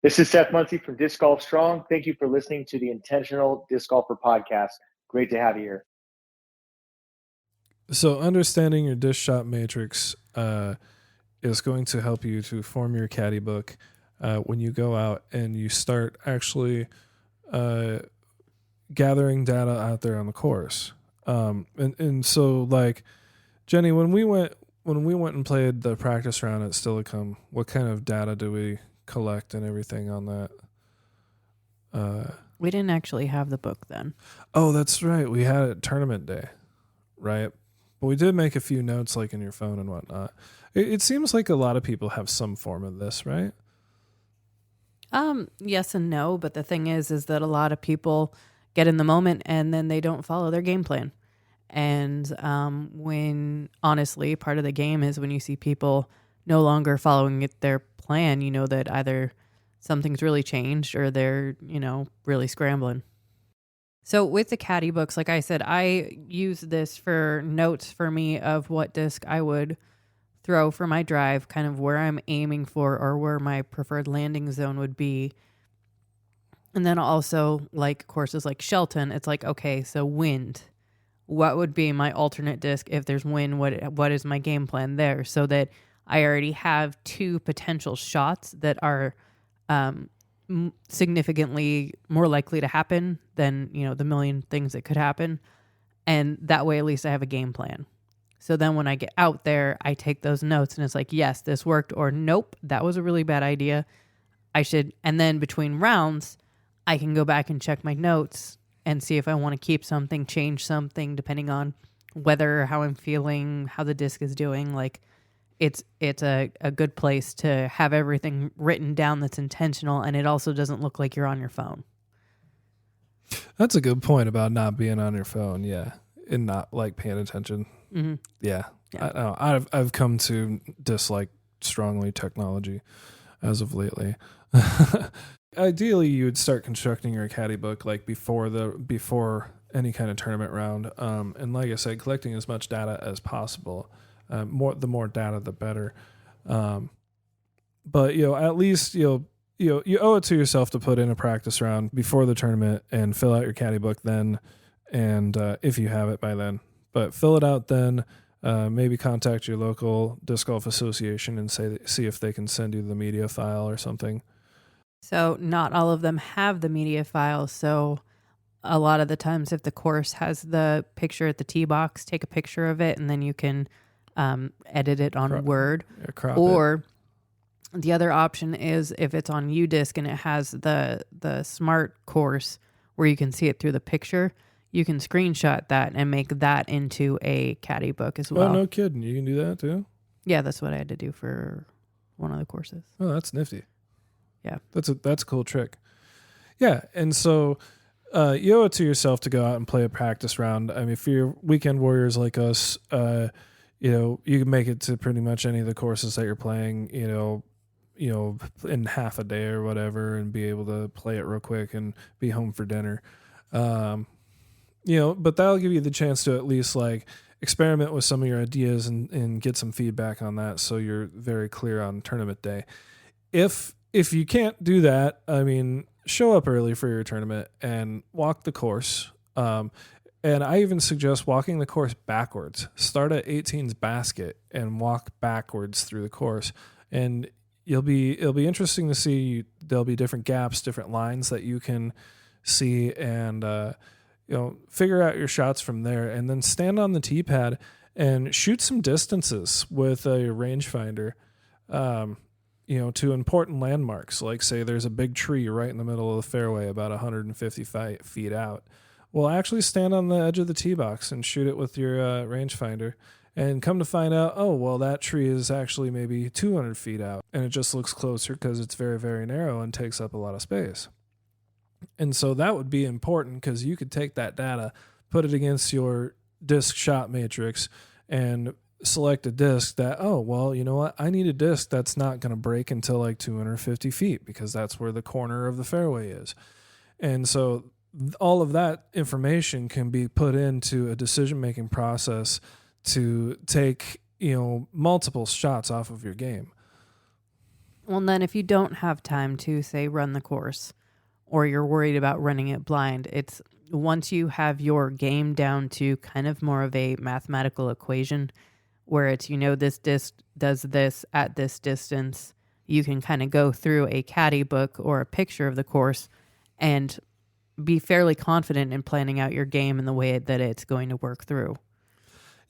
This is Seth Muncie from Disc Golf Strong. Thank you for listening to the Intentional Disc Golfer podcast. Great to have you here. So understanding your disc shot matrix is going to help you to form your caddy book when you go out and you start actually gathering data out there on the course. And so, like, Jenni, when we went and played the practice round at Stillicum, what kind of data do we collect and everything on that? We didn't actually have the book then. Oh, that's right. We had it tournament day, right? But we did make a few notes, like in your phone and whatnot. It seems like a lot of people have some form of this, right? Yes and no, but the thing is that a lot of people get in the moment and then they don't follow their game plan. And when honestly, part of the game is when you see people no longer following their plan, you know that either something's really changed or they're, really scrambling. So with the caddy books, like I said, I use this for notes for me of what disc I would throw for my drive, kind of where I'm aiming for or where my preferred landing zone would be. And then also like courses like Shelton, it's like, okay, so wind. What would be my alternate disc if there's wind? What is my game plan there? So that I already have two potential shots that are significantly more likely to happen than, the million things that could happen. And that way, at least I have a game plan. So then when I get out there, I take those notes and it's like, yes, this worked, or nope, that was a really bad idea. And then between rounds, I can go back and check my notes and see if I want to keep something, change something, depending on whether, how I'm feeling, how the disc is doing. Like, it's a good place to have everything written down that's intentional, and it also doesn't look like you're on your phone. That's a good point about not being on your phone, yeah, and not like paying attention. Mm-hmm. Yeah. I've come to dislike strongly technology as of lately. Ideally, you would start constructing your caddy book like before any kind of tournament round, and like I said, collecting as much data as possible. The more data, the better. But at least you owe it to yourself to put in a practice round before the tournament and fill out your caddy book then, and if you have it by then. But fill it out then. Maybe contact your local disc golf association and see if they can send you the media file or something. So not all of them have the media file. So a lot of the times, if the course has the picture at the tee box, take a picture of it, and then you can edit it on Word. Or the other option is if it's on UDisc and it has the smart course where you can see it through the picture, you can screenshot that and make that into a caddy book as well. Oh, no kidding. You can do that too? Yeah, that's what I had to do for one of the courses. Oh, that's nifty. Yeah. That's a cool trick. Yeah, and so you owe it to yourself to go out and play a practice round. I mean, if you're weekend warriors like us, you can make it to pretty much any of the courses that you're playing, in half a day or whatever, and be able to play it real quick and be home for dinner. But that'll give you the chance to at least like experiment with some of your ideas and get some feedback on that, so you're very clear on tournament day. If you can't do that, I mean, show up early for your tournament and walk the course. And I even suggest walking the course backwards. Start at 18's basket and walk backwards through the course. And it'll be interesting to see. There'll be different gaps, different lines that you can see, and figure out your shots from there. And then stand on the tee pad and shoot some distances with a rangefinder. To important landmarks, like say there's a big tree right in the middle of the fairway about 150 feet out. Well, actually stand on the edge of the tee box and shoot it with your rangefinder, and come to find out, oh, well, that tree is actually maybe 200 feet out, and it just looks closer because it's very, very narrow and takes up a lot of space. And so that would be important, because you could take that data, put it against your disc shot matrix, and select a disc that, oh, well, you know what? I need a disc that's not going to break until like 250 feet, because that's where the corner of the fairway is. And so all of that information can be put into a decision-making process to take, multiple shots off of your game. Well, and then if you don't have time to, say, run the course, or you're worried about running it blind, it's once you have your game down to kind of more of a mathematical equation, where it's, this disc does this at this distance, you can kind of go through a caddy book or a picture of the course and be fairly confident in planning out your game in the way that it's going to work through.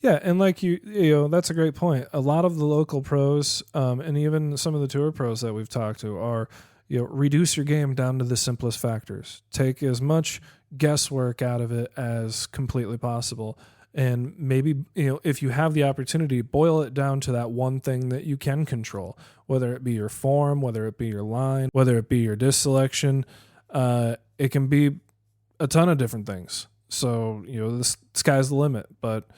Yeah, and like that's a great point. A lot of the local pros, and even some of the tour pros that we've talked to, are, reduce your game down to the simplest factors. Take as much guesswork out of it as completely possible. And maybe, if you have the opportunity, boil it down to that one thing that you can control, whether it be your form, whether it be your line, whether it be your disc selection. It can be a ton of different things. So, the sky's the limit. But,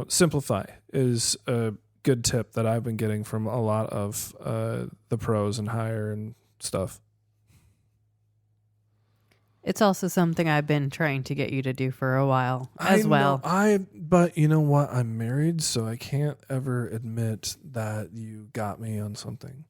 simplify is a good tip that I've been getting from a lot of the pros and higher and stuff. It's also something I've been trying to get you to do for a while as well. But you know what? I'm married, so I can't ever admit that you got me on something.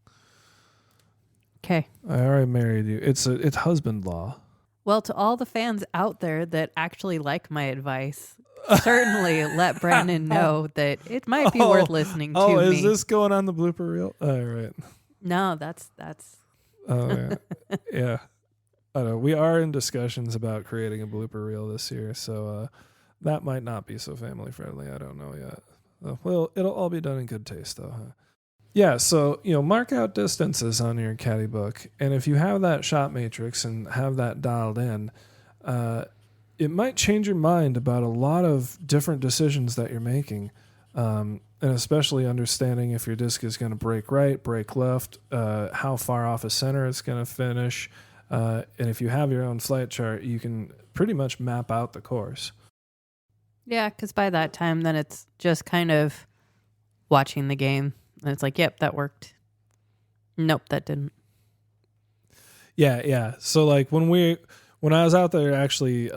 Okay. I already married you. It's husband law. Well, to all the fans out there that actually like my advice, certainly let Brandon know that it might be worth listening to me. Oh, is this going on the blooper reel? All right. No, that's Oh, yeah. Yeah. I don't know. We are in discussions about creating a blooper reel this year, so that might not be so family friendly. I don't know yet. Well, it'll all be done in good taste, though, huh? Yeah, so, mark out distances on your caddy book, and if you have that shot matrix and have that dialed in, it might change your mind about a lot of different decisions that you're making, and especially understanding if your disc is going to break right, break left, how far off a center it's going to finish, and if you have your own flight chart, you can pretty much map out the course. Yeah, because by that time, then it's just kind of watching the game. And it's like, yep, that worked. Nope, that didn't. Yeah. So like when I was out there actually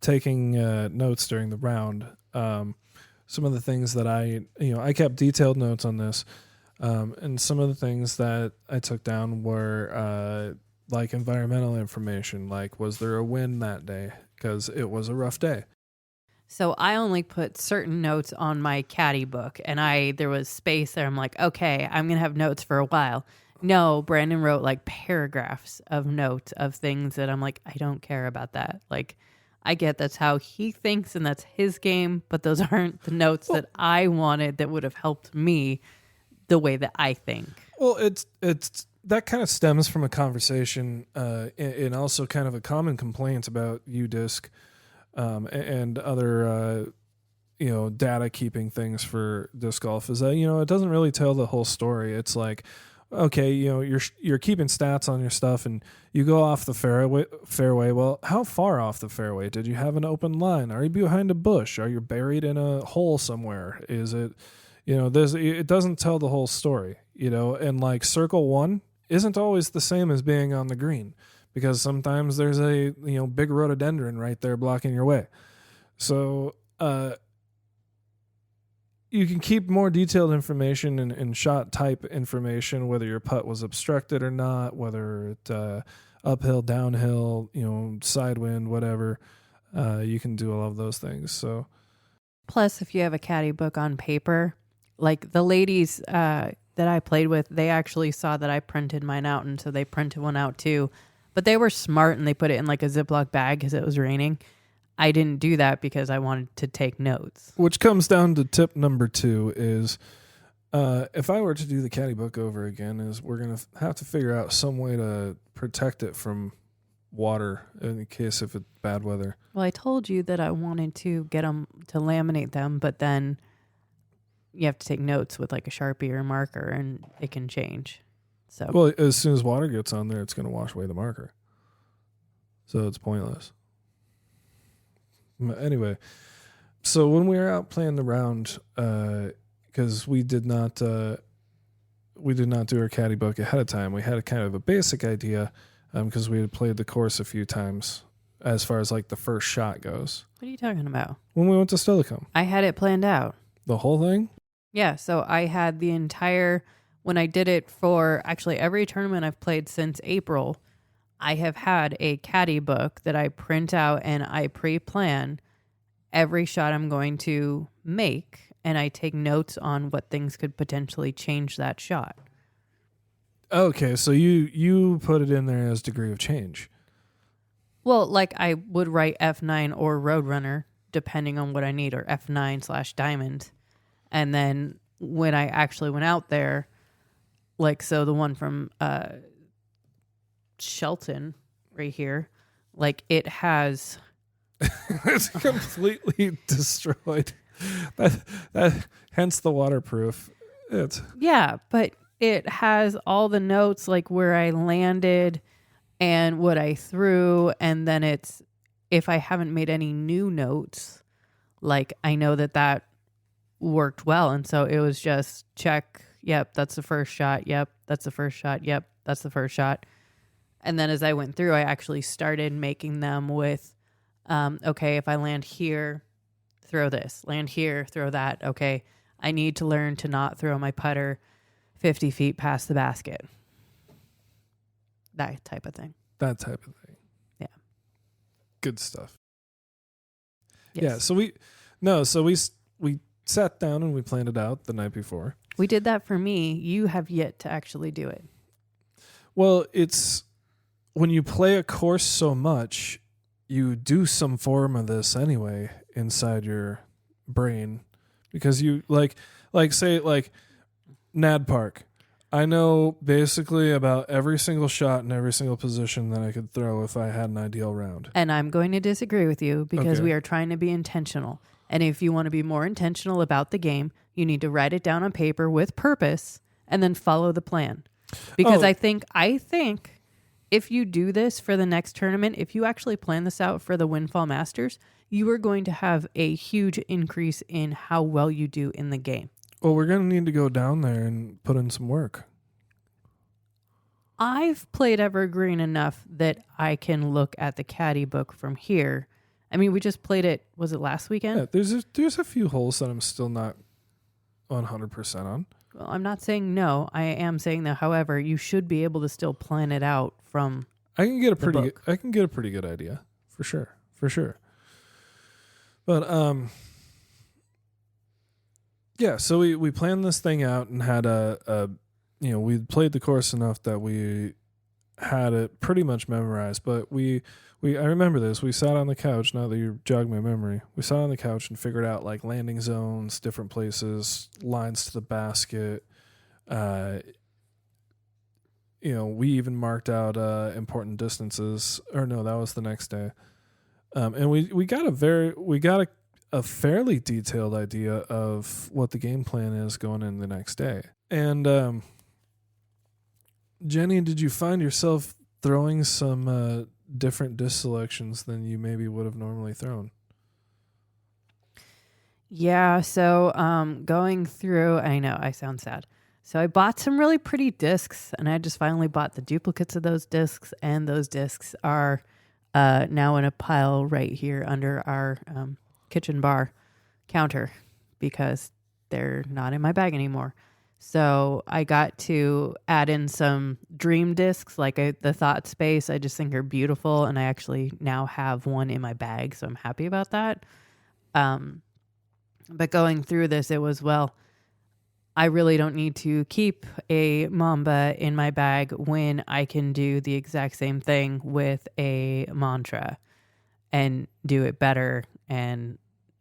taking notes during the round, some of the things that I kept detailed notes on this, and some of the things that I took down were like environmental information, like was there a wind that day? Because it was a rough day. So I only put certain notes on my caddy book, and there was space there. I'm like, okay, I'm going to have notes for a while. No, Brandon wrote like paragraphs of notes of things that I'm like, I don't care about that. Like, I get that's how he thinks and that's his game, but those aren't the notes that I wanted that would have helped me the way that I think. Well, it's that kind of stems from a conversation and also kind of a common complaint about UDisc and other data keeping things for disc golf is that it doesn't really tell the whole story. It's like, okay, you're keeping stats on your stuff and you go off the fairway. Well, how far off the fairway? Did you have an open line? Are you behind a bush? Are you buried in a hole somewhere? Is it it doesn't tell the whole story, and like circle one isn't always the same as being on the green, because sometimes there's a big rhododendron right there blocking your way. So you can keep more detailed information and shot type information, whether your putt was obstructed or not, whether it uphill, downhill, side wind, whatever. You can do all of those things. So plus, if you have a caddy book on paper, like the ladies that I played with, they actually saw that I printed mine out, and so they printed one out too. But they were smart and they put it in like a Ziploc bag because it was raining. I didn't do that because I wanted to take notes. Which comes down to tip number 2 is if I were to do the caddy book over again, is we're going to have to figure out some way to protect it from water in case of bad weather. Well, I told you that I wanted to get them to laminate them, but then you have to take notes with like a Sharpie or a marker and it can change. So, well, as soon as water gets on there, it's going to wash away the marker. So it's pointless. Anyway, so when we were out playing the round, because we did not do our caddy book ahead of time, we had a kind of a basic idea because we had played the course a few times as far as like the first shot goes. What are you talking about? When we went to Stillicum. I had it planned out. The whole thing? Yeah, so I had the entire, when I did it for actually every tournament I've played since April, I have had a caddy book that I print out and I pre-plan every shot I'm going to make, and I take notes on what things could potentially change that shot. Okay, so you put it in there as degree of change. Well, like I would write F9 or Roadrunner, depending on what I need, or F9/diamond. And then when I actually went out there, like, so the one from Shelton right here, like it has... It's completely destroyed. That hence the waterproof. Yeah, but it has all the notes, like where I landed and what I threw, and then it's, if I haven't made any new notes, like I know that worked well, and so it was just check, yep, that's the first shot, yep, that's the first shot, yep, that's the first shot. And then as I went through, I actually started making them with, okay, if I land here, throw this, land here, throw that. Okay, I need to learn to not throw my putter 50 feet past the basket. That type of thing. Yeah. Good stuff. Yes. Yeah, so we sat down and we planned it out the night before. We did that for me. You have yet to actually do it. Well, it's when you play a course so much, you do some form of this anyway inside your brain, because you say Nad Park. I know basically about every single shot and every single position that I could throw if I had an ideal round. And I'm going to disagree with you because Okay. we are trying to be intentional. And if you want to be more intentional about the game, you need to write it down on paper with purpose and then follow the plan. Because I think if you do this for the next tournament, if you actually plan this out for the Windfall Masters, you are going to have a huge increase in how well you do in the game. Well, we're going to need to go down there and put in some work. I've played Evergreen enough that I can look at the caddy book from here. I mean, we just played it, was it last weekend? Yeah, there's a few holes that I'm still not 100% on. Well, I'm not saying no. I am saying that, however, you should be able to still plan it out from I can get a book. pretty good idea, for sure. But yeah, so we planned this thing out and had we played the course enough that we had it pretty much memorized. But I remember this. We sat on the couch. Now that you jogged my memory, we sat on the couch and figured out like landing zones, different places, lines to the basket. We even marked out important distances. Or no, that was the next day. And we got a fairly detailed idea of what the game plan is going in the next day. And Jenni, did you find yourself throwing some different disc selections than you maybe would have normally thrown? Yeah, so going through, I know, I sound sad. So I bought some really pretty discs, and I just finally bought the duplicates of those discs, and those discs are now in a pile right here under our kitchen bar counter because they're not in my bag anymore. So I got to add in some dream discs, like the Thought Space. I just think are beautiful, and I actually now have one in my bag, so I'm happy about that. But going through this, it was, I really don't need to keep a Mamba in my bag when I can do the exact same thing with a Mantra and do it better, and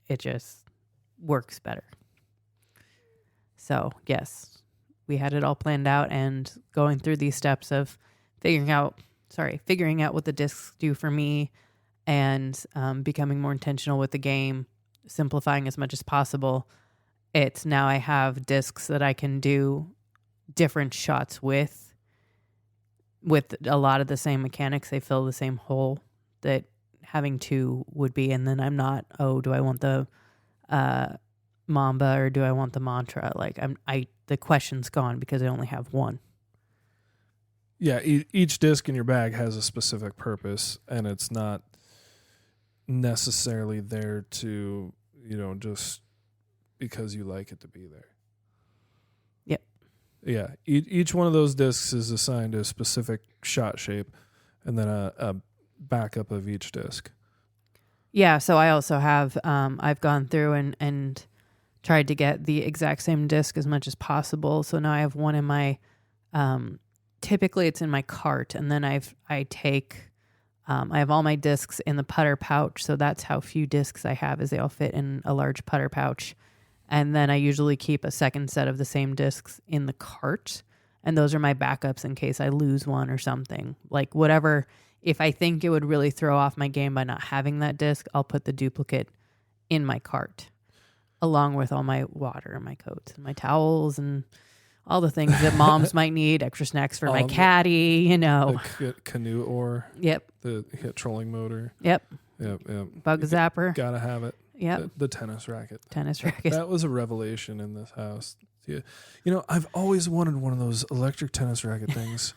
it just works better. So, yes, we had it all planned out and going through these steps of figuring out what the discs do for me and becoming more intentional with the game, simplifying as much as possible. It's now I have discs that I can do different shots with a lot of the same mechanics. They fill the same hole that having two would be. And then I'm not, do I want the Mamba or do I want the Mantra? Like the question's gone because I only have one. Yeah, each disc in your bag has a specific purpose, and it's not necessarily there to, just because you like it to be there. Yep. Yeah, each one of those discs is assigned a specific shot shape and then a backup of each disc. Yeah, so I also have, I've gone through and tried to get the exact same disc as much as possible. So now I have one in my, typically it's in my cart, and then I have all my discs in the putter pouch. So that's how few discs I have, is they all fit in a large putter pouch. And then I usually keep a second set of the same discs in the cart. And those are my backups in case I lose one or something. Like whatever, if I think it would really throw off my game by not having that disc, I'll put the duplicate in my cart, along with all my water and my coats and my towels and all the things that moms might need, extra snacks for my caddy, The canoe oar. Yep. The trolling motor. Yep. Yep. Bug zapper. Gotta have it. Yep. The tennis racket. That was a revelation in this house. Yeah. I've always wanted one of those electric tennis racket things.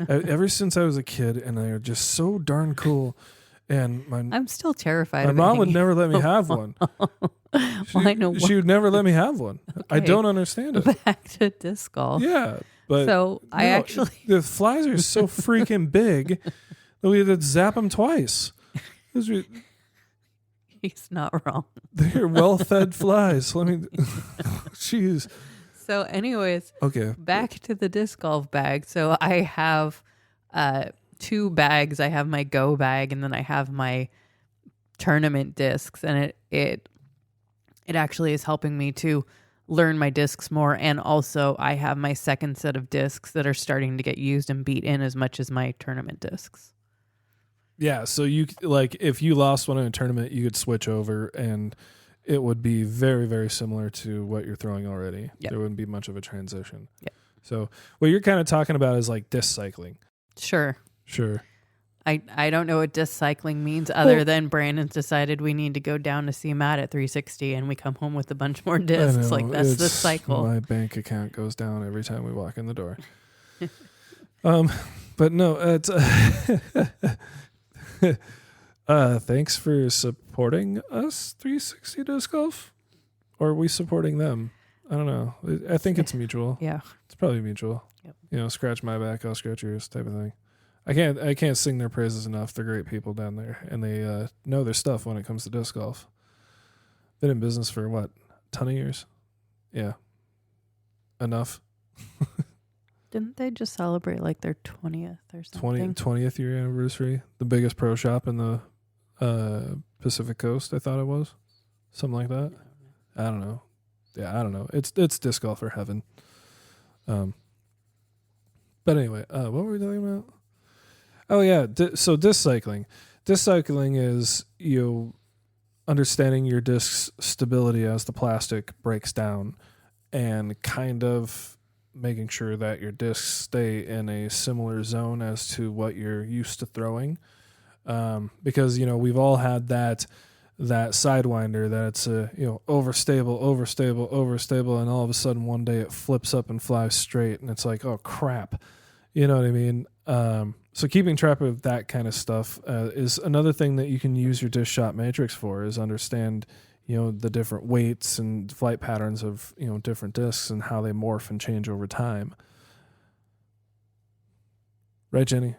Ever since I was a kid, and they're just so darn cool. And I'm still terrified. My mom would never let me have one. She would never let me have one. Okay. I don't understand it. Back to disc golf. Yeah, but so the flies are so freaking big that we had to zap them twice. He's not wrong. They're well-fed flies. Jeez. So, anyways, okay. Back to the disc golf bag. So I have two bags. I have my go bag, and then I have my tournament discs, and it actually is helping me to learn my discs more. And also I have my second set of discs that are starting to get used and beat in as much as my tournament discs. Yeah, so you like if you lost one in a tournament, you could switch over and it would be very, very similar to what you're throwing already. Yep. There wouldn't be much of a transition. Yep. So what you're kind of talking about is like disc cycling. Sure. I don't know what disc cycling means other than Brandon's decided we need to go down to see Matt at 360 and we come home with a bunch more discs. Like that's the cycle. My bank account goes down every time we walk in the door. But no, it's thanks for supporting us, 360 Disc Golf. Or are we supporting them? I don't know. I think it's mutual. Yeah. It's probably mutual. Yep. You know, scratch my back, I'll scratch yours type of thing. I can't sing their praises enough. They're great people down there, and they know their stuff when it comes to disc golf. Been in business for what, a ton of years? Yeah, enough. Didn't they just celebrate like their 20th or something? 20th year anniversary. The biggest pro shop in the Pacific Coast, I thought it was. Something like that. I don't know. Yeah, I don't know. It's disc golf for heaven. But anyway, what were we talking about? Oh yeah, so disc cycling. Disc cycling is you understanding your disc's stability as the plastic breaks down and kind of making sure that your discs stay in a similar zone as to what you're used to throwing. Because, you know, we've all had that sidewinder that it's overstable, and all of a sudden one day it flips up and flies straight, and it's like, oh crap. You know what I mean? So keeping track of that kind of stuff is another thing that you can use your disc shot matrix for, is understand, you know, the different weights and flight patterns of, you know, different discs and how they morph and change over time. Right, Jenny?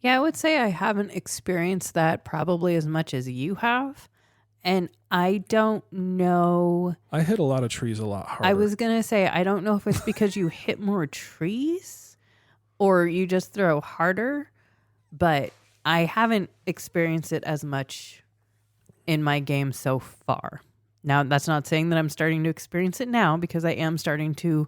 Yeah, I would say I haven't experienced that probably as much as you have. And I don't know. I hit a lot of trees a lot harder. I was going to say, I don't know if it's because you hit more trees or you just throw harder, but I haven't experienced it as much in my game so far. Now, that's not saying that I'm starting to experience it now, because I am starting to,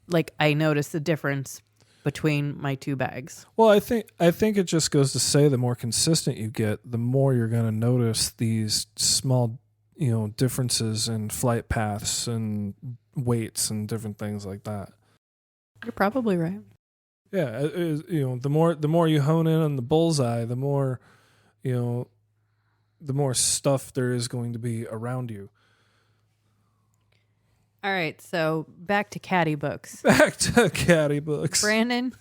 like, I notice the difference between my two bags. Well, I think it just goes to say the more consistent you get, the more you're going to notice these small, you know, differences in flight paths and weights and different things like that. You're probably right. Yeah, you know, the more you hone in on the bullseye, the more, you know, the more stuff there is going to be around you. All right, so back to caddy books. Back to caddy books. Brandon,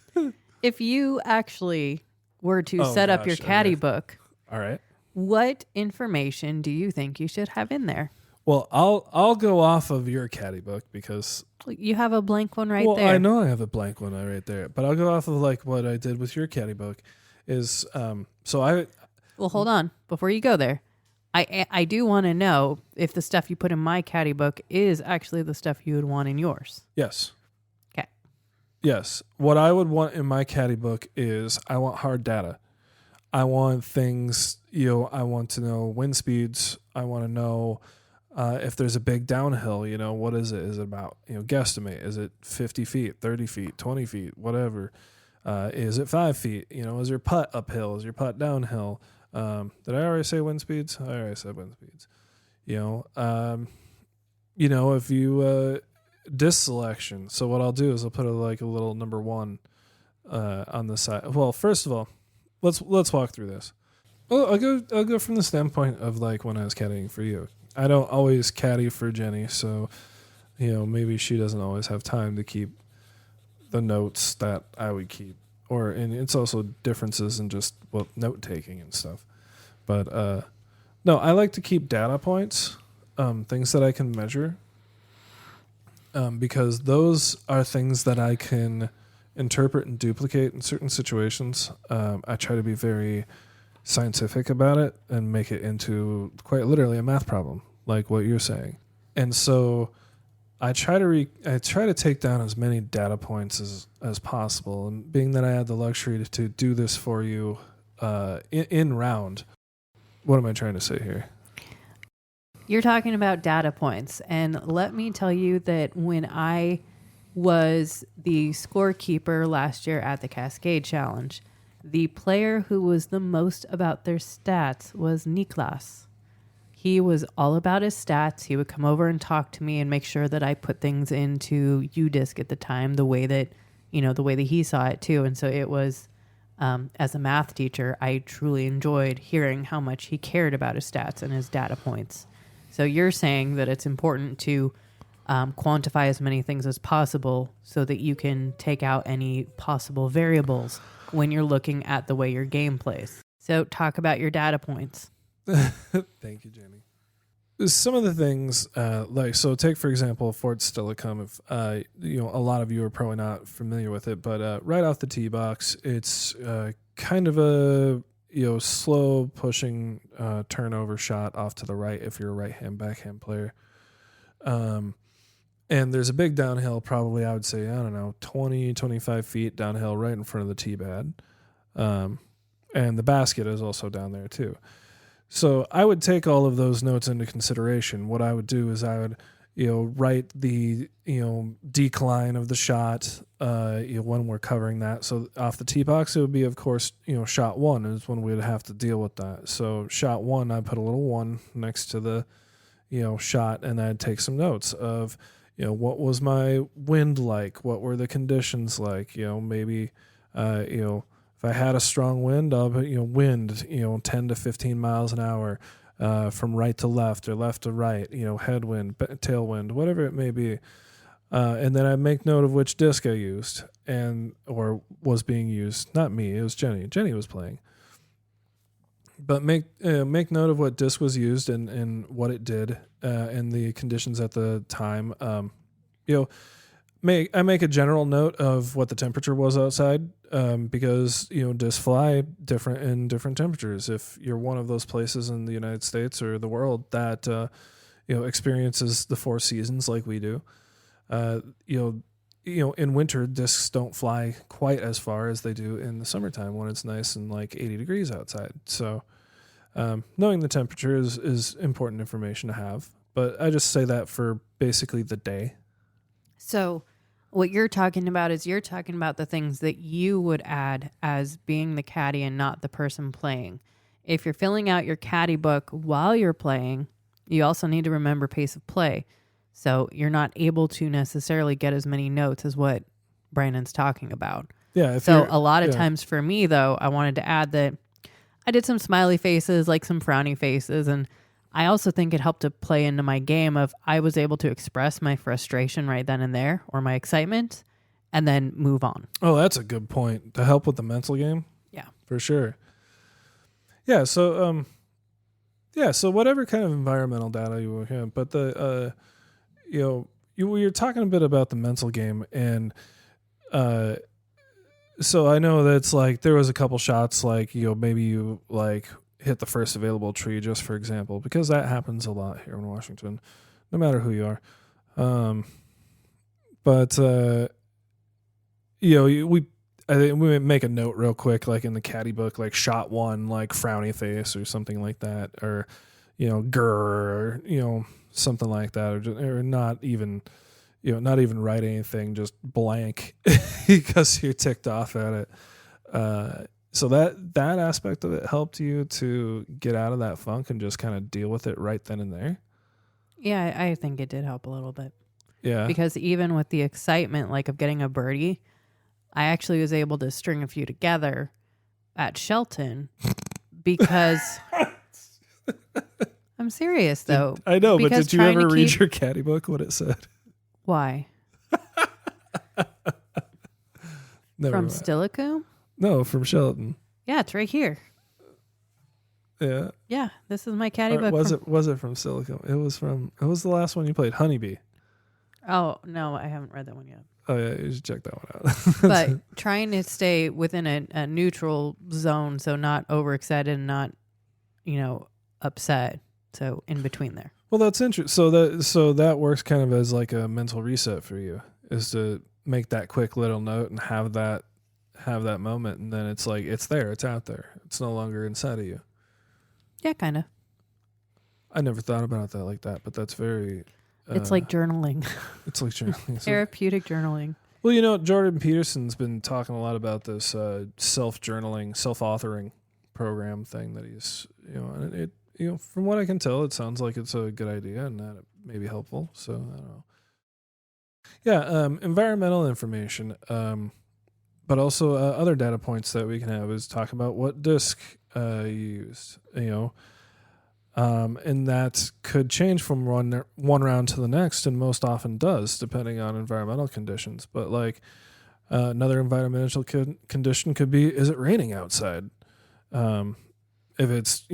if you actually were to set up your caddy book, all right, what information do you think you should have in there? Well, I'll go off of your caddy book because you have a blank one right there. Well, I know I have a blank one right there, but I'll go off of like what I did with your caddy book. Is Well, hold on before you go there. I do want to know if the stuff you put in my caddy book is actually the stuff you would want in yours. Yes. Okay. Yes. What I would want in my caddy book is I want hard data. I want things, you know, I want to know wind speeds. I want to know if there's a big downhill, you know, what is it? Is it about, you know, guesstimate? Is it 50 feet, 30 feet, 20 feet, whatever? Is it 5 feet? You know, is your putt uphill? Is your putt downhill? Did I already say wind speeds? I already said wind speeds. You know, if you disc selection. So what I'll do is I'll put a little number 1 on the side. Well, first of all, let's walk through this. Well, I'll go from the standpoint of like when I was caddying for you. I don't always caddy for Jenny, so you know, maybe she doesn't always have time to keep the notes that I would keep. And it's also differences in just note taking and stuff. But no, I like to keep data points, things that I can measure, because those are things that I can interpret and duplicate in certain situations. I try to be very scientific about it and make it into quite literally a math problem, like what you're saying. And so I try to take down as many data points as possible. And being that I had the luxury to do this for you in round, what am I trying to say here? You're talking about data points. And let me tell you that when I was the scorekeeper last year at the Cascade Challenge, the player who was the most about their stats was Niklas. He was all about his stats. He would come over and talk to me and make sure that I put things into UDisc at the time, the way that he saw it too. And so it was, as a math teacher, I truly enjoyed hearing how much he cared about his stats and his data points. So you're saying that it's important to quantify as many things as possible so that you can take out any possible variables when you're looking at the way your game plays. So talk about your data points. Thank you, Jenny. Some of the things, so take, for example, Fort Stillicum. If, a lot of you are probably not familiar with it, but right off the tee box, it's kind of a slow pushing turnover shot off to the right if you're a right-hand backhand player. And there's a big downhill, probably, I would say, 20, 25 feet downhill right in front of the tee pad. And the basket is also down there, too. So I would take all of those notes into consideration. What I would do is I would, write the, decline of the shot, when we're covering that. So off the tee box, it would be, of course, shot one is when we'd have to deal with that. So shot one, I put a little one next to the, shot, and I'd take some notes of, what was my wind like? What were the conditions like? Maybe, if I had a strong wind, I'll put, wind, 10 to 15 miles an hour from right to left or left to right, headwind, tailwind, whatever it may be. And then I make note of which disc I used or was being used. Not me, it was Jenny. Jenny was playing. But make note of what disc was used and what it did and the conditions at the time. I make a general note of what the temperature was outside because, discs fly different in different temperatures. If you're one of those places in the United States or the world that, experiences the four seasons like we do, in winter, discs don't fly quite as far as they do in the summertime when it's nice and like 80 degrees outside. So knowing the temperature is important information to have. But I just say that for basically the day. So what you're talking about is you're talking about the things that you would add as being the caddy and not the person playing. If you're filling out your caddy book while you're playing, you also need to remember pace of play. So you're not able to necessarily get as many notes as what Brandon's talking about. Yeah. So a lot of times for me, though, I wanted to add that I did some smiley faces, like some frowny faces, and I also think it helped to play into my game of I was able to express my frustration right then and there or my excitement and then move on. Oh, that's a good point. To help with the mental game? Yeah. For sure. Yeah, so so whatever kind of environmental data you have, but the you're talking a bit about the mental game, and so I know that's like there was a couple shots like maybe you like hit the first available tree, just for example, because that happens a lot here in Washington, no matter who you are. I think we make a note real quick, like in the caddy book, like shot one, like frowny face or something like that, or grr, or something like that, or not even write anything, just blank because you're ticked off at it. So that aspect of it helped you to get out of that funk and just kind of deal with it right then and there? Yeah, I think it did help a little bit. Yeah. Because even with the excitement, like of getting a birdie, I actually was able to string a few together at Shelton because I'm serious though. I know, but did you ever read your caddy book, what it said? Why? From Stillicum? No, from Shelton. Yeah, it's right here. Yeah. Yeah, this is my caddy book. Was it from Stillicum? It was the last one you played, Honeybee. Oh, no, I haven't read that one yet. Oh, yeah, you should check that one out. But trying to stay within a neutral zone, so not overexcited and not, upset. So in between there. Well, that's interesting. So that works kind of as like a mental reset for you, is to make that quick little note and have that moment, and then it's like it's there, it's out there, it's no longer inside of you. Yeah, kind of. I never thought about that like that, but that's very. It's like journaling. It's like journaling. Therapeutic journaling. Well, Jordan Peterson's been talking a lot about this self-journaling, self-authoring program thing that he's, and it from what I can tell, it sounds like it's a good idea and that it may be helpful. So I don't know. Yeah, environmental information, but also other data points that we can have is talk about what disc you used, and that could change from one round to the next, and most often does, depending on environmental conditions. But like another environmental condition could be: is it raining outside? If it's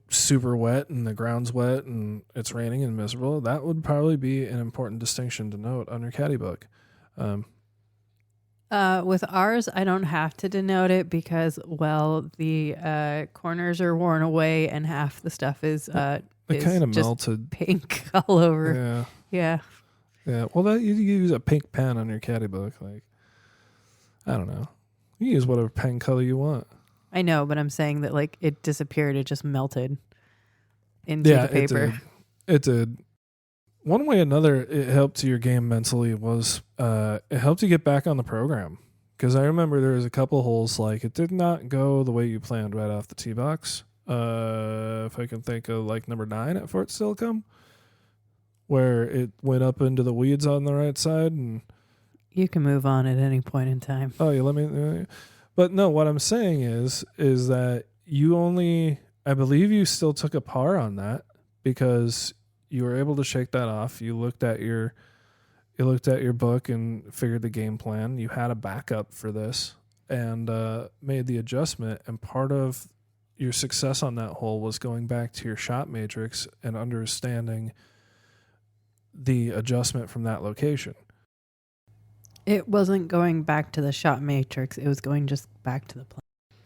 super wet and the ground's wet and it's raining and miserable, that would probably be an important distinction to note on your caddy book. With ours, I don't have to denote it because, the corners are worn away and half the stuff is it kind of just melted pink all over. Yeah. Well, you use a pink pen on your caddy book. Like, I don't know. You use whatever pen color you want. I know, but I'm saying that like it disappeared. It just melted into the paper. It did. One way or another, it helped your game mentally was it helped you get back on the program. Because I remember there was a couple holes like it did not go the way you planned right off the tee box. If I can think of like number 9 at Fort Silicon, where it went up into the weeds on the right side. And you can move on at any point in time. Oh, you let me... But no, what I'm saying is that I believe you still took a par on that because you were able to shake that off. You looked at your book and figured the game plan. You had a backup for this and made the adjustment. And part of your success on that hole was going back to your shot matrix and understanding the adjustment from that location. It wasn't going back to the shot matrix. It was going just back to the plan.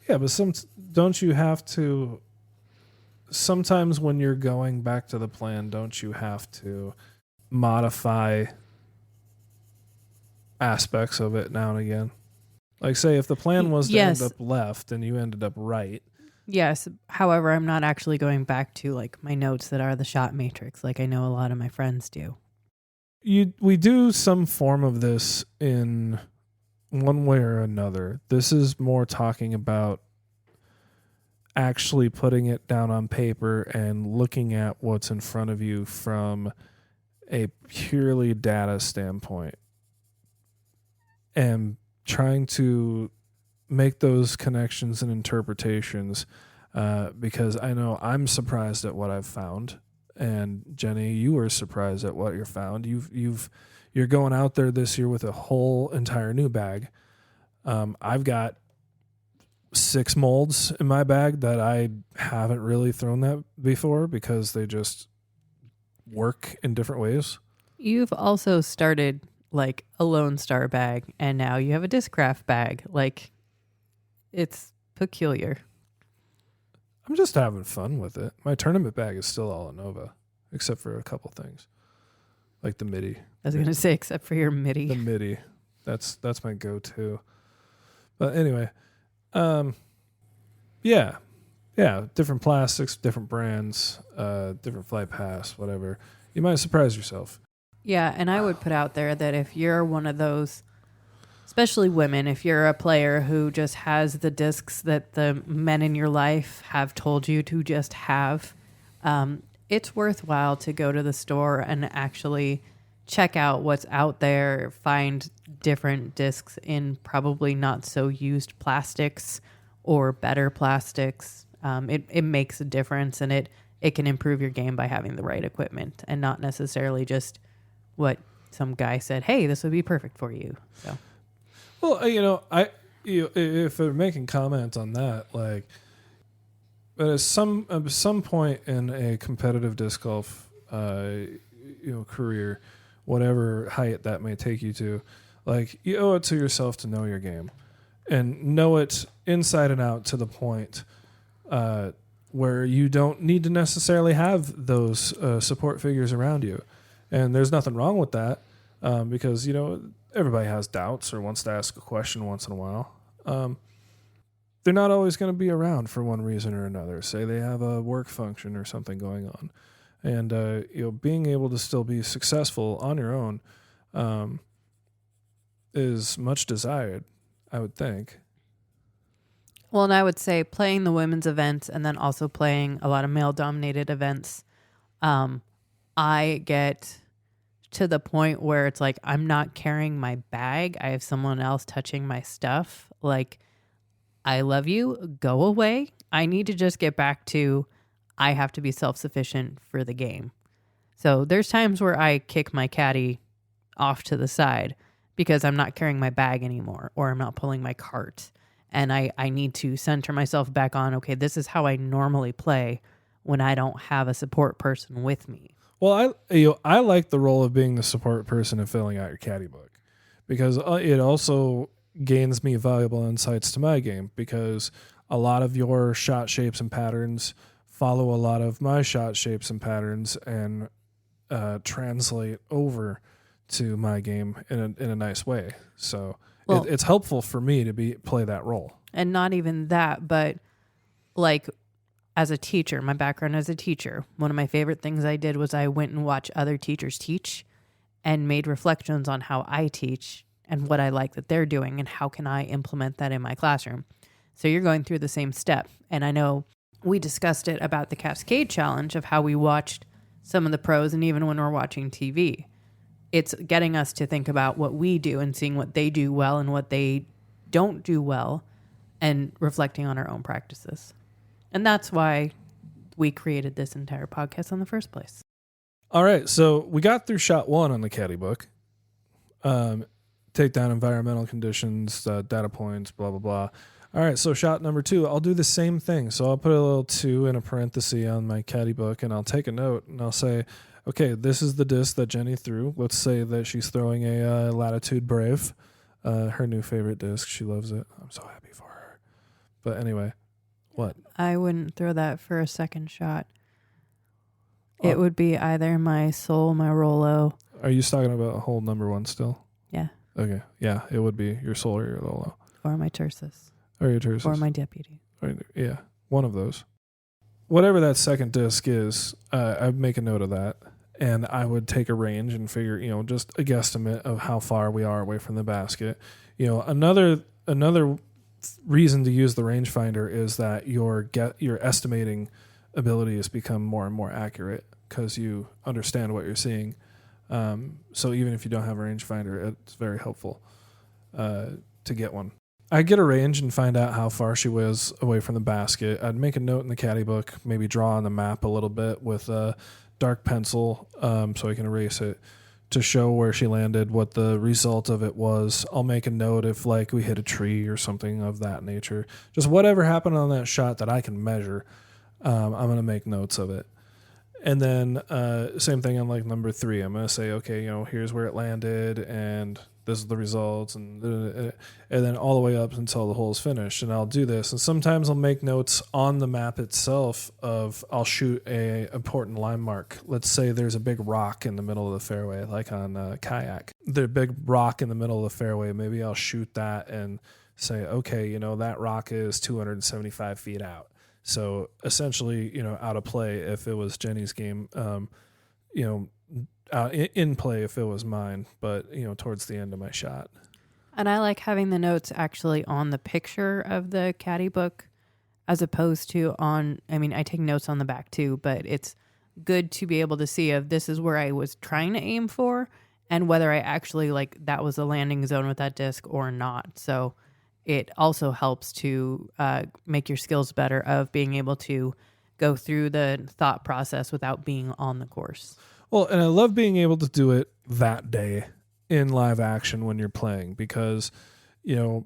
Yeah, but don't you have to... Sometimes when you're going back to the plan, don't you have to modify aspects of it now and again? Like, say, if the plan was to end up left and you ended up right. Yes. However, I'm not actually going back to like my notes that are the shot matrix like I know a lot of my friends do. We do some form of this in one way or another. This is more talking about actually putting it down on paper and looking at what's in front of you from a purely data standpoint and trying to make those connections and interpretations because I know I'm surprised at what I've found. And Jenny, you were surprised at what you found. You're going out there this year with a whole entire new bag. I've got 6 molds in my bag that I haven't really thrown that before because they just work in different ways. You've also started like a Lone Star bag, and now you have a Discraft bag. Like, it's peculiar. I'm just having fun with it. My tournament bag is still all Innova, except for a couple things, like the MIDI. I was going to say, except for your MIDI. The MIDI, that's my go-to. But anyway, yeah, different plastics, different brands, different flight paths, whatever. You might surprise yourself. Yeah, and I would put out there that if you're one of those, especially women, if you're a player who just has the discs that the men in your life have told you to just have, it's worthwhile to go to the store and actually check out what's out there, find different discs in probably not so used plastics or better plastics. It makes a difference, and it can improve your game by having the right equipment and not necessarily just what some guy said, hey, this would be perfect for you. So, well, if they're making comments on that, like, but at some point in a competitive disc golf, career, whatever height that may take you to, like, you owe it to yourself to know your game and know it inside and out to the point where you don't need to necessarily have those support figures around you. And there's nothing wrong with that because, everybody has doubts or wants to ask a question once in a while. They're not always going to be around for one reason or another. Say they have a work function or something going on. And, being able to still be successful on your own is much desired, I would think. Well, and I would say playing the women's events and then also playing a lot of male-dominated events, I get to the point where it's like I'm not carrying my bag. I have someone else touching my stuff. Like, I love you. Go away. I need to just get back to I have to be self-sufficient for the game. So there's times where I kick my caddy off to the side because I'm not carrying my bag anymore or I'm not pulling my cart. And I need to center myself back on, okay, this is how I normally play when I don't have a support person with me. Well, I like the role of being the support person and filling out your caddy book because it also gains me valuable insights to my game because a lot of your shot shapes and patterns follow a lot of my shot shapes and patterns and translate over to my game in a nice way. So it's helpful for me to play that role. And not even that, but like as a teacher, my background as a teacher, one of my favorite things I did was I went and watched other teachers teach and made reflections on how I teach and what I like that they're doing and how can I implement that in my classroom. So you're going through the same step. And I know we discussed it about the Cascade Challenge of how we watched some of the pros and even when we're watching TV. It's getting us to think about what we do and seeing what they do well and what they don't do well and reflecting on our own practices. And that's why we created this entire podcast in the first place. All right. So we got through shot 1 on the caddy book. Take down environmental conditions, data points, blah, blah, blah. All right. So shot number 2, I'll do the same thing. So I'll put a little 2 in a parenthesis on my caddy book and I'll take a note and I'll say, okay, this is the disc that Jenni threw. Let's say that she's throwing a Latitude Brave, her new favorite disc. She loves it. I'm so happy for her. But anyway, what? I wouldn't throw that for a second shot. It would be either my Soul, my Rolo. Are you talking about hole number 1 still? Yeah. Okay. Yeah, it would be your Soul or your Rolo. Or my Tersus. Or your Tersus. Or my Deputy. Yeah, one of those. Whatever that second disc is, I'd make a note of that. And I would take a range and figure, just a guesstimate of how far we are away from the basket. Another reason to use the rangefinder is that your estimating abilities become more and more accurate because you understand what you're seeing. So even if you don't have a rangefinder, it's very helpful to get one. I'd get a range and find out how far she was away from the basket. I'd make a note in the caddy book, maybe draw on the map a little bit with a dark pencil so I can erase it to show where she landed, what the result of it was. I'll make a note if we hit a tree or something of that nature. Just whatever happened on that shot that I can measure, I'm going to make notes of it. And then same thing on number 3. I'm going to say, okay, here's where it landed and this is the results and then all the way up until the hole's finished. And I'll do this. And sometimes I'll make notes on the map itself I'll shoot a important line mark. Let's say there's a big rock in the middle of the fairway, like on kayak. There's a big rock in the middle of the fairway. Maybe I'll shoot that and say, okay, that rock is 275 feet out. So essentially, out of play if it was Jenni's game, in play if it was mine, but towards the end of my shot. And I like having the notes actually on the picture of the caddy book as opposed to I take notes on the back too, but it's good to be able to see if this is where I was trying to aim for and whether I actually that was a landing zone with that disc or not. So it also helps to make your skills better of being able to go through the thought process without being on the course. Well, and I love being able to do it that day in live action when you're playing because, in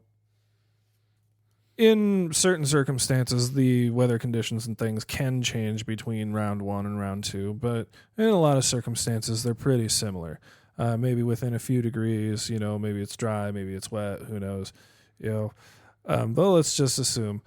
certain circumstances, the weather conditions and things can change between round 1 and round 2, but in a lot of circumstances, they're pretty similar. Maybe within a few degrees, maybe it's dry, maybe it's wet, who knows, but let's just assume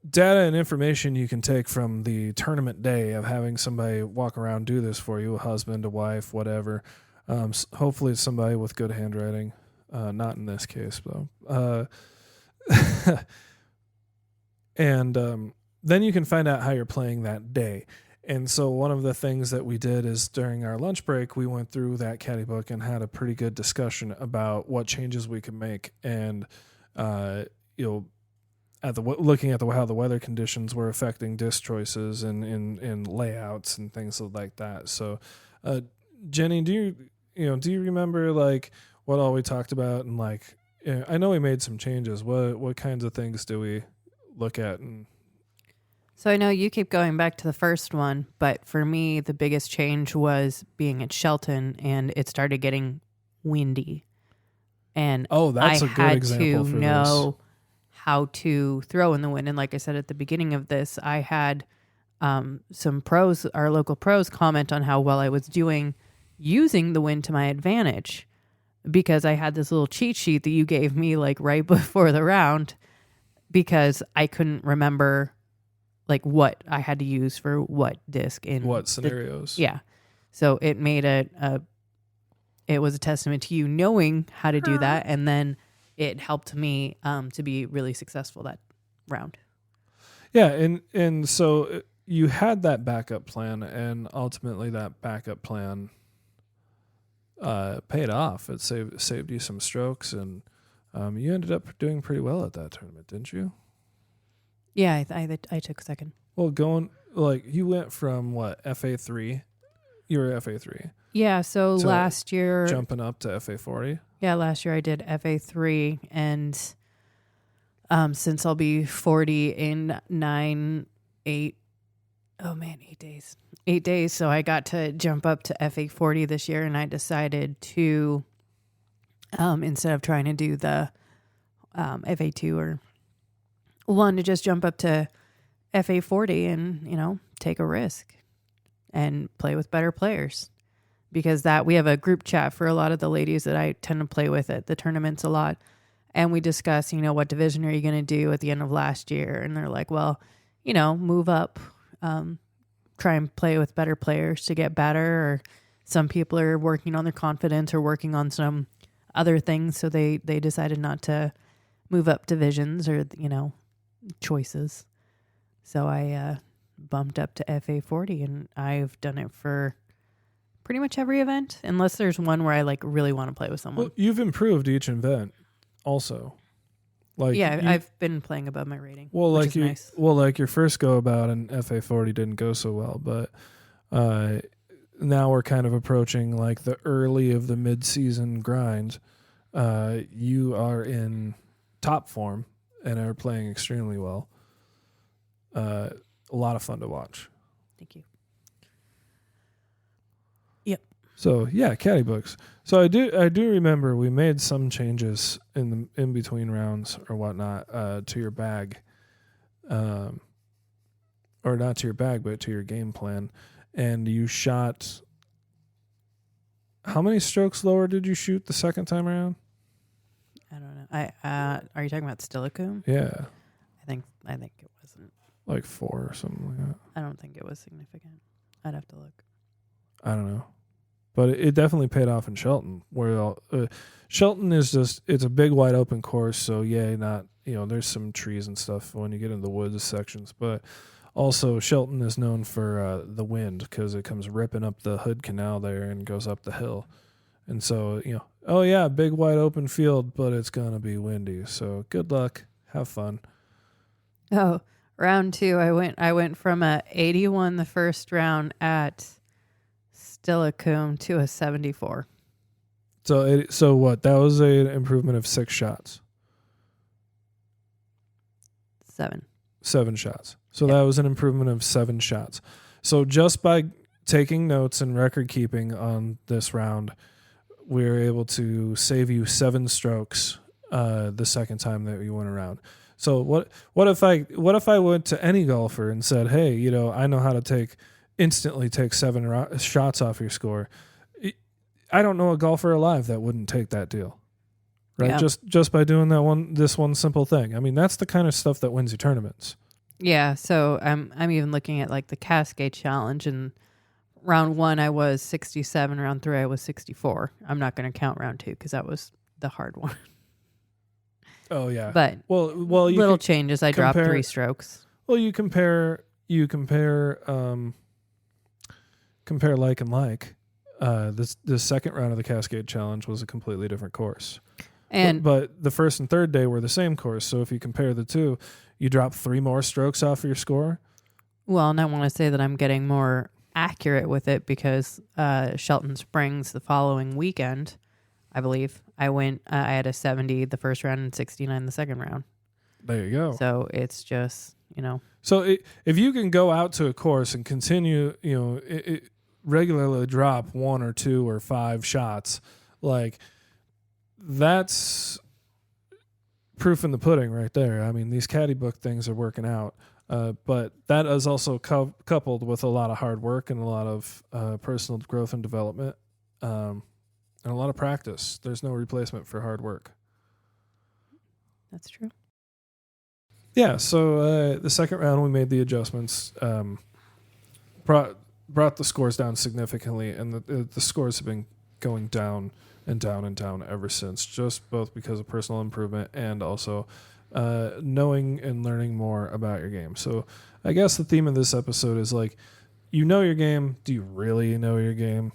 data and information you can take from the tournament day of having somebody walk around do this for you, a husband, a wife, whatever. Hopefully it's somebody with good handwriting. Not in this case, though. And then you can find out how you're playing that day. And so one of the things that we did is during our lunch break, we went through that caddy book and had a pretty good discussion about what changes we could make. And, looking at how the weather conditions were affecting disc choices and layouts and things like that. So, Jenni, do you remember like what all we talked about? And like, I know we made some changes. What kinds of things do we look at? And So I know you keep going back to the first one, but for me, the biggest change was being at Shelton, and it started getting windy. And that's I a good had example to for know how to throw in the wind. And like I said at the beginning of this, I had some pros, our local pros, comment on how well I was doing using the wind to my advantage, because I had this little cheat sheet that you gave me like right before the round, because I couldn't remember like what I had to use for what disc in what scenarios. Yeah. So it made it was a testament to you knowing how to do that. And then it helped me to be really successful that round. Yeah. And so you had that backup plan, and ultimately that backup plan paid off. It saved you some strokes, and you ended up doing pretty well at that tournament, didn't you? Yeah, I took second. Well, you went from what, FA3? You were FA3. Yeah, so last year... Jumping up to FA40? Yeah, last year I did FA3, and since I'll be 40 in 8 days. 8 days, so I got to jump up to FA40 this year, and I decided to, instead of trying to do the FA2 or one, to just jump up to FA40 and, take a risk and play with better players. Because we have a group chat for a lot of the ladies that I tend to play with at the tournaments a lot. And we discuss, what division are you going to do at the end of last year? And they're like, well, move up, try and play with better players to get better. Or some people are working on their confidence or working on some other things. So they decided not to move up divisions or, choices. So I bumped up to FA40, and I've done it for pretty much every event, unless there's one where I really want to play with someone. Well, you've improved each event also. I've been playing above my rating. Well, which is nice. Your first go about in FA40 didn't go so well, but now we're kind of approaching the early of the mid-season grind. You are in top form and are playing extremely well. A lot of fun to watch. Thank you. So yeah, caddy books. So I do remember we made some changes in between rounds or whatnot to your bag, or not to your bag, but to your game plan. And you shot. How many strokes lower did you shoot the second time around? I don't know. Are you talking about Steilacoom? Yeah, I think it wasn't 4 or something like that. I don't think it was significant. I'd have to look. I don't know. But it definitely paid off in Shelton, where Shelton is it's a big wide open course. So there's some trees and stuff when you get into the woods sections, but also Shelton is known for the wind, because it comes ripping up the Hood Canal there and goes up the hill. And so, big wide open field, but it's going to be windy. So good luck. Have fun. Oh, round 2, I went from a 81 the first round at Steilacoom to a 74. So what? That was an improvement of 6 shots. 7 shots. So Yep. that was an improvement of 7 shots. So just by taking notes and record keeping on this round, we were able to save you 7 strokes the second time that you went around. So what if I went to any golfer and said, hey, I know how to instantly take 7 shots off your score? I don't know a golfer alive that wouldn't take that deal, right? Yeah. Just by doing this one simple thing. I mean, that's the kind of stuff that wins you tournaments. Yeah, so I'm even looking at like the Cascade Challenge, and round 1 I was 67, round 3 I was 64. I'm not going to count round 2 because that was the hard one. Oh yeah. But well, you little can changes. I dropped compare- 3 strokes. Well, you compare like and like. The second round of the Cascade Challenge was a completely different course. And but the first and third day were the same course. So if you compare the two, you drop 3 more strokes off your score. well, and I want to say that I'm getting more accurate with it because Shelton Springs the following weekend, I believe, I had a 70 the first round and 69 the second round. There you go. So it's just, So if you can go out to a course and continue, regularly drop 1 or 2 or 5 shots, like that's proof in the pudding right there. I mean, these caddy book things are working out, but that is also coupled with a lot of hard work and a lot of personal growth and development, and a lot of practice. There's no replacement for hard work. that's true. Yeah, so the second round we made the adjustments, brought the scores down significantly, and the scores have been going down and down and down ever since, just both because of personal improvement and also knowing and learning more about your game. So I guess the theme of this episode is like, you know your game. Do you really know your game?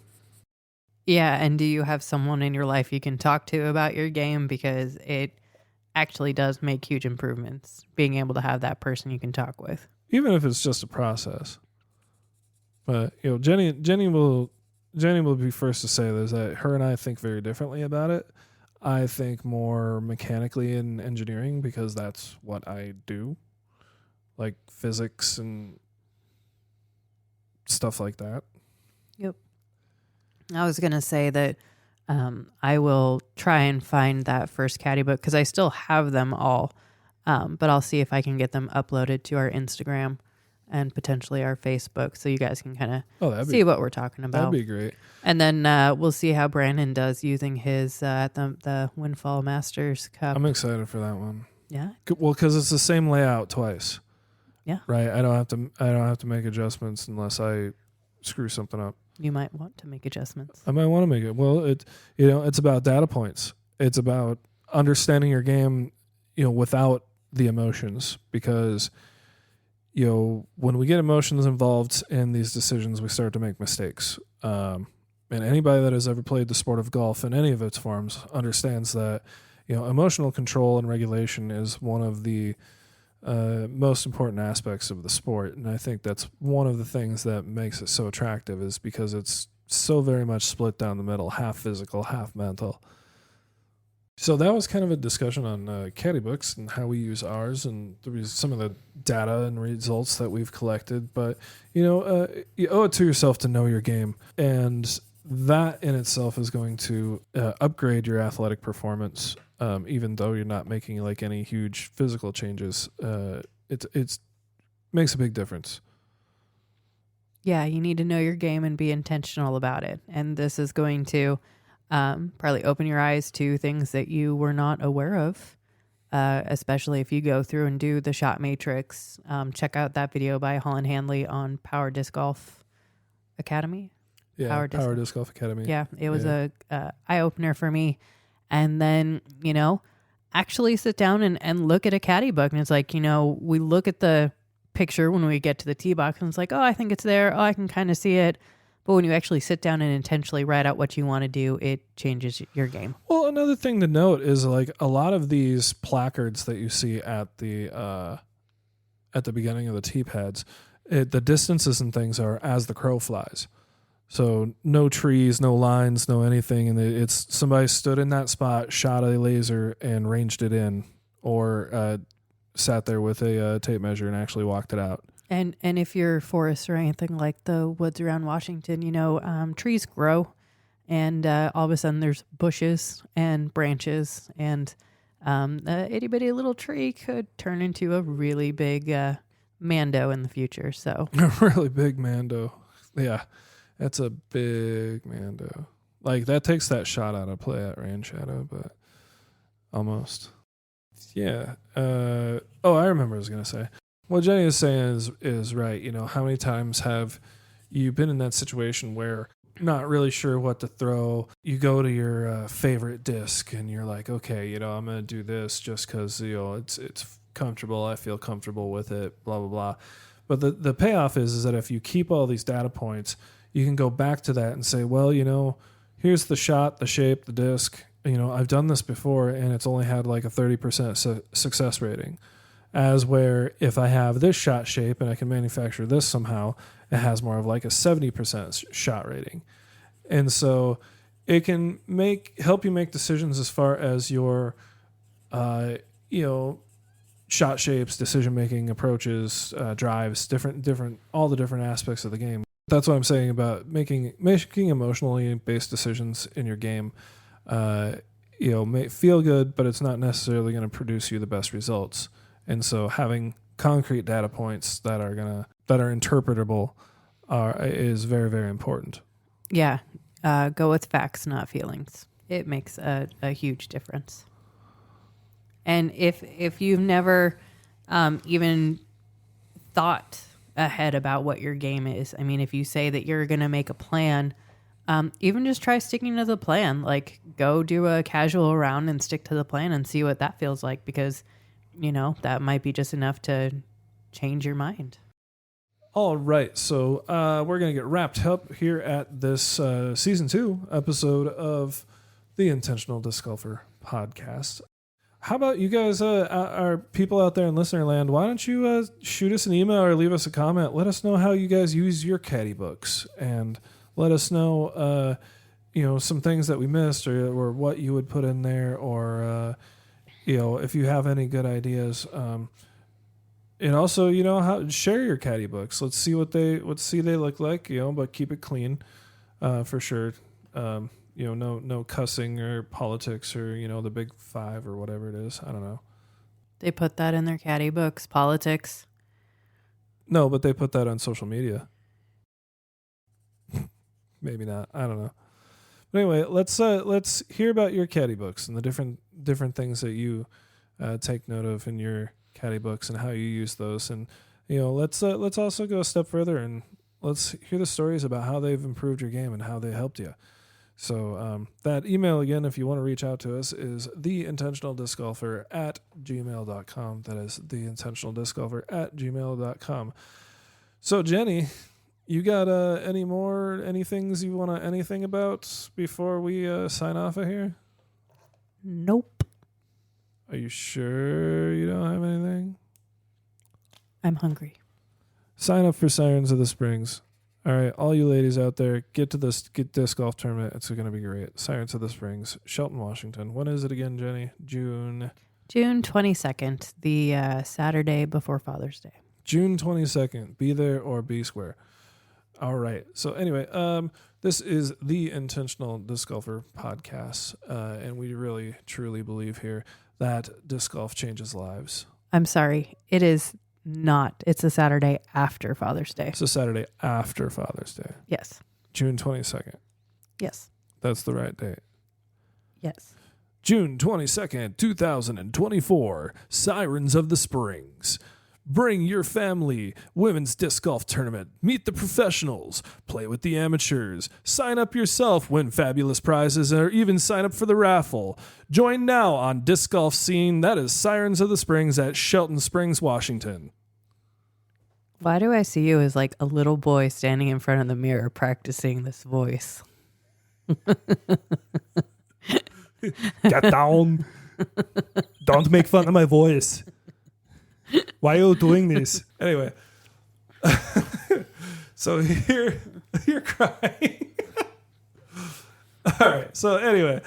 Yeah, and do you have someone in your life you can talk to about your game? Because it actually does make huge improvements, being able to have that person you can talk with. Even if it's just a process. But, Jenni will be first to say this, that her and I think very differently about it. I think more mechanically in engineering because that's what I do, like physics and stuff like that. Yep. I was going to say that I will try and find that first caddy book because I still have them all, but I'll see if I can get them uploaded to our Instagram and potentially our Facebook so you guys can kind of see what we're talking about. That'd be great. And then we'll see how Brandon does using his at the Windfall Masters Cup. I'm excited for that one. Yeah. Well, because it's the same layout twice. Yeah. Right. I don't have to make adjustments unless I screw something up. You might want to make adjustments. I might want to make it. Well, it's about data points. It's about understanding your game, without the emotions, because when we get emotions involved in these decisions, we start to make mistakes. And anybody that has ever played the sport of golf in any of its forms understands that, emotional control and regulation is one of the most important aspects of the sport. And I think that's one of the things that makes it so attractive, is because it's so very much split down the middle, half physical, half mental. So that was kind of a discussion on caddy books and how we use ours, and some of the data and results that we've collected. But, you owe it to yourself to know your game. And that in itself is going to upgrade your athletic performance, even though you're not making like any huge physical changes. It makes a big difference. Yeah, you need to know your game and be intentional about it. And this is going to probably open your eyes to things that you were not aware of, especially if you go through and do the shot matrix. Check out that video by Holland Handley on Power Disc Golf Academy. Yeah, Power Disc Golf Academy. Yeah, it was a eye-opener for me. And then, actually sit down and look at a caddy book. And it's like, we look at the picture when we get to the tee box and it's like, oh, I think it's there. Oh, I can kind of see it. But when you actually sit down and intentionally write out what you want to do, it changes your game. Well, another thing to note is like a lot of these placards that you see at the beginning of the tee pads, the distances and things are as the crow flies. So no trees, no lines, no anything. And it's somebody stood in that spot, shot a laser and ranged it in, or sat there with a tape measure and actually walked it out. And if you're forests or anything like the woods around Washington, trees grow, and all of a sudden there's bushes and branches, and a itty bitty little tree could turn into a really big mando in the future. So a really big mando, yeah, that's a big mando. Like that takes that shot out of play at Rain Shadow, but almost. Yeah. I remember what I was gonna say. What Jenni is saying is right. How many times have you been in that situation where not really sure what to throw? You go to your favorite disc and you're like, okay, I'm going to do this just because, it's comfortable. I feel comfortable with it, blah, blah, blah. But the payoff is that if you keep all these data points, you can go back to that and say, well, here's the shot, the shape, the disc. I've done this before and it's only had like a 30% success rating. As where if I have this shot shape and I can manufacture this somehow, it has more of like a 70% shot rating. And so it can help you make decisions as far as your, shot shapes, decision-making approaches, drives, different, all the different aspects of the game. That's what I'm saying about making emotionally based decisions in your game. May feel good, but it's not necessarily going to produce you the best results. And so having concrete data points that are interpretable is very, very important. Yeah. Go with facts, not feelings. It makes a huge difference. And if you've never even thought ahead about what your game is, I mean, if you say that you're going to make a plan, even just try sticking to the plan. Like, go do a casual round and stick to the plan and see what that feels like, because that might be just enough to change your mind. All right, so we're going to get wrapped up here at this Season 2 episode of the Intentional Disc Golfer podcast. How about you guys, our people out there in listener land, why don't you shoot us an email or leave us a comment? Let us know how you guys use your caddy books, and let us know, some things that we missed or what you would put in there, or if you have any good ideas, and also, how share your caddy books. Let's see they look like, but keep it clean, for sure. No cussing or politics or, the big five or whatever it is. I don't know. They put that in their caddy books, politics. No, but they put that on social media. Maybe not. I don't know. But anyway, let's hear about your caddy books and the different things that you take note of in your caddy books and how you use those. And let's also go a step further and let's hear the stories about how they've improved your game and how they helped you. So that email again, if you want to reach out to us, is theintentionaldiscgolfer@gmail.com. That is theintentionaldiscgolfer@gmail.com. So Jenni, you got anything about before we sign off of here? Nope. Are you sure you don't have anything? I'm hungry. Sign up for Sirens of the Springs. All right, all you ladies out there, get disc golf tournament. It's going to be great. Sirens of the Springs, Shelton, Washington. When is it again, Jenni? June 22nd, the Saturday before Father's Day. June 22nd. Be there or be square. All right. So anyway, this is the Intentional Disc Golfer podcast, and we really, truly believe here that disc golf changes lives. I'm sorry. It is not. It's a Saturday after Father's Day. It's a Saturday after Father's Day. Yes. June 22nd. Yes. That's the right date. Yes. June 22nd, 2024. Sirens of the Springs. Bring your family. Women's disc golf tournament. Meet the professionals. Play with the amateurs. Sign up yourself. Win fabulous prizes or even sign up for the raffle. Join now on Disc Golf Scene. That is Sirens of the Springs at Shelton Springs, Washington. Why do I see you as like a little boy standing in front of the mirror practicing this voice? Get down. Don't make fun of my voice. Why are you doing this? Anyway. So you're crying. All right. So anyway,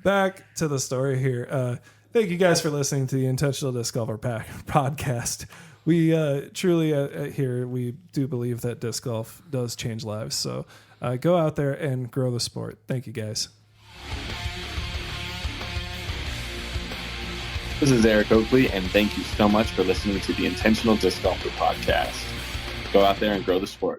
back to the story here. Thank you guys for listening to the Intentional Disc Golfer podcast. We truly here, we do believe that disc golf does change lives. So go out there and grow the sport. Thank you guys. This is Eric Oakley, and thank you so much for listening to the Intentional Disc Golfer podcast. Go out there and grow the sport.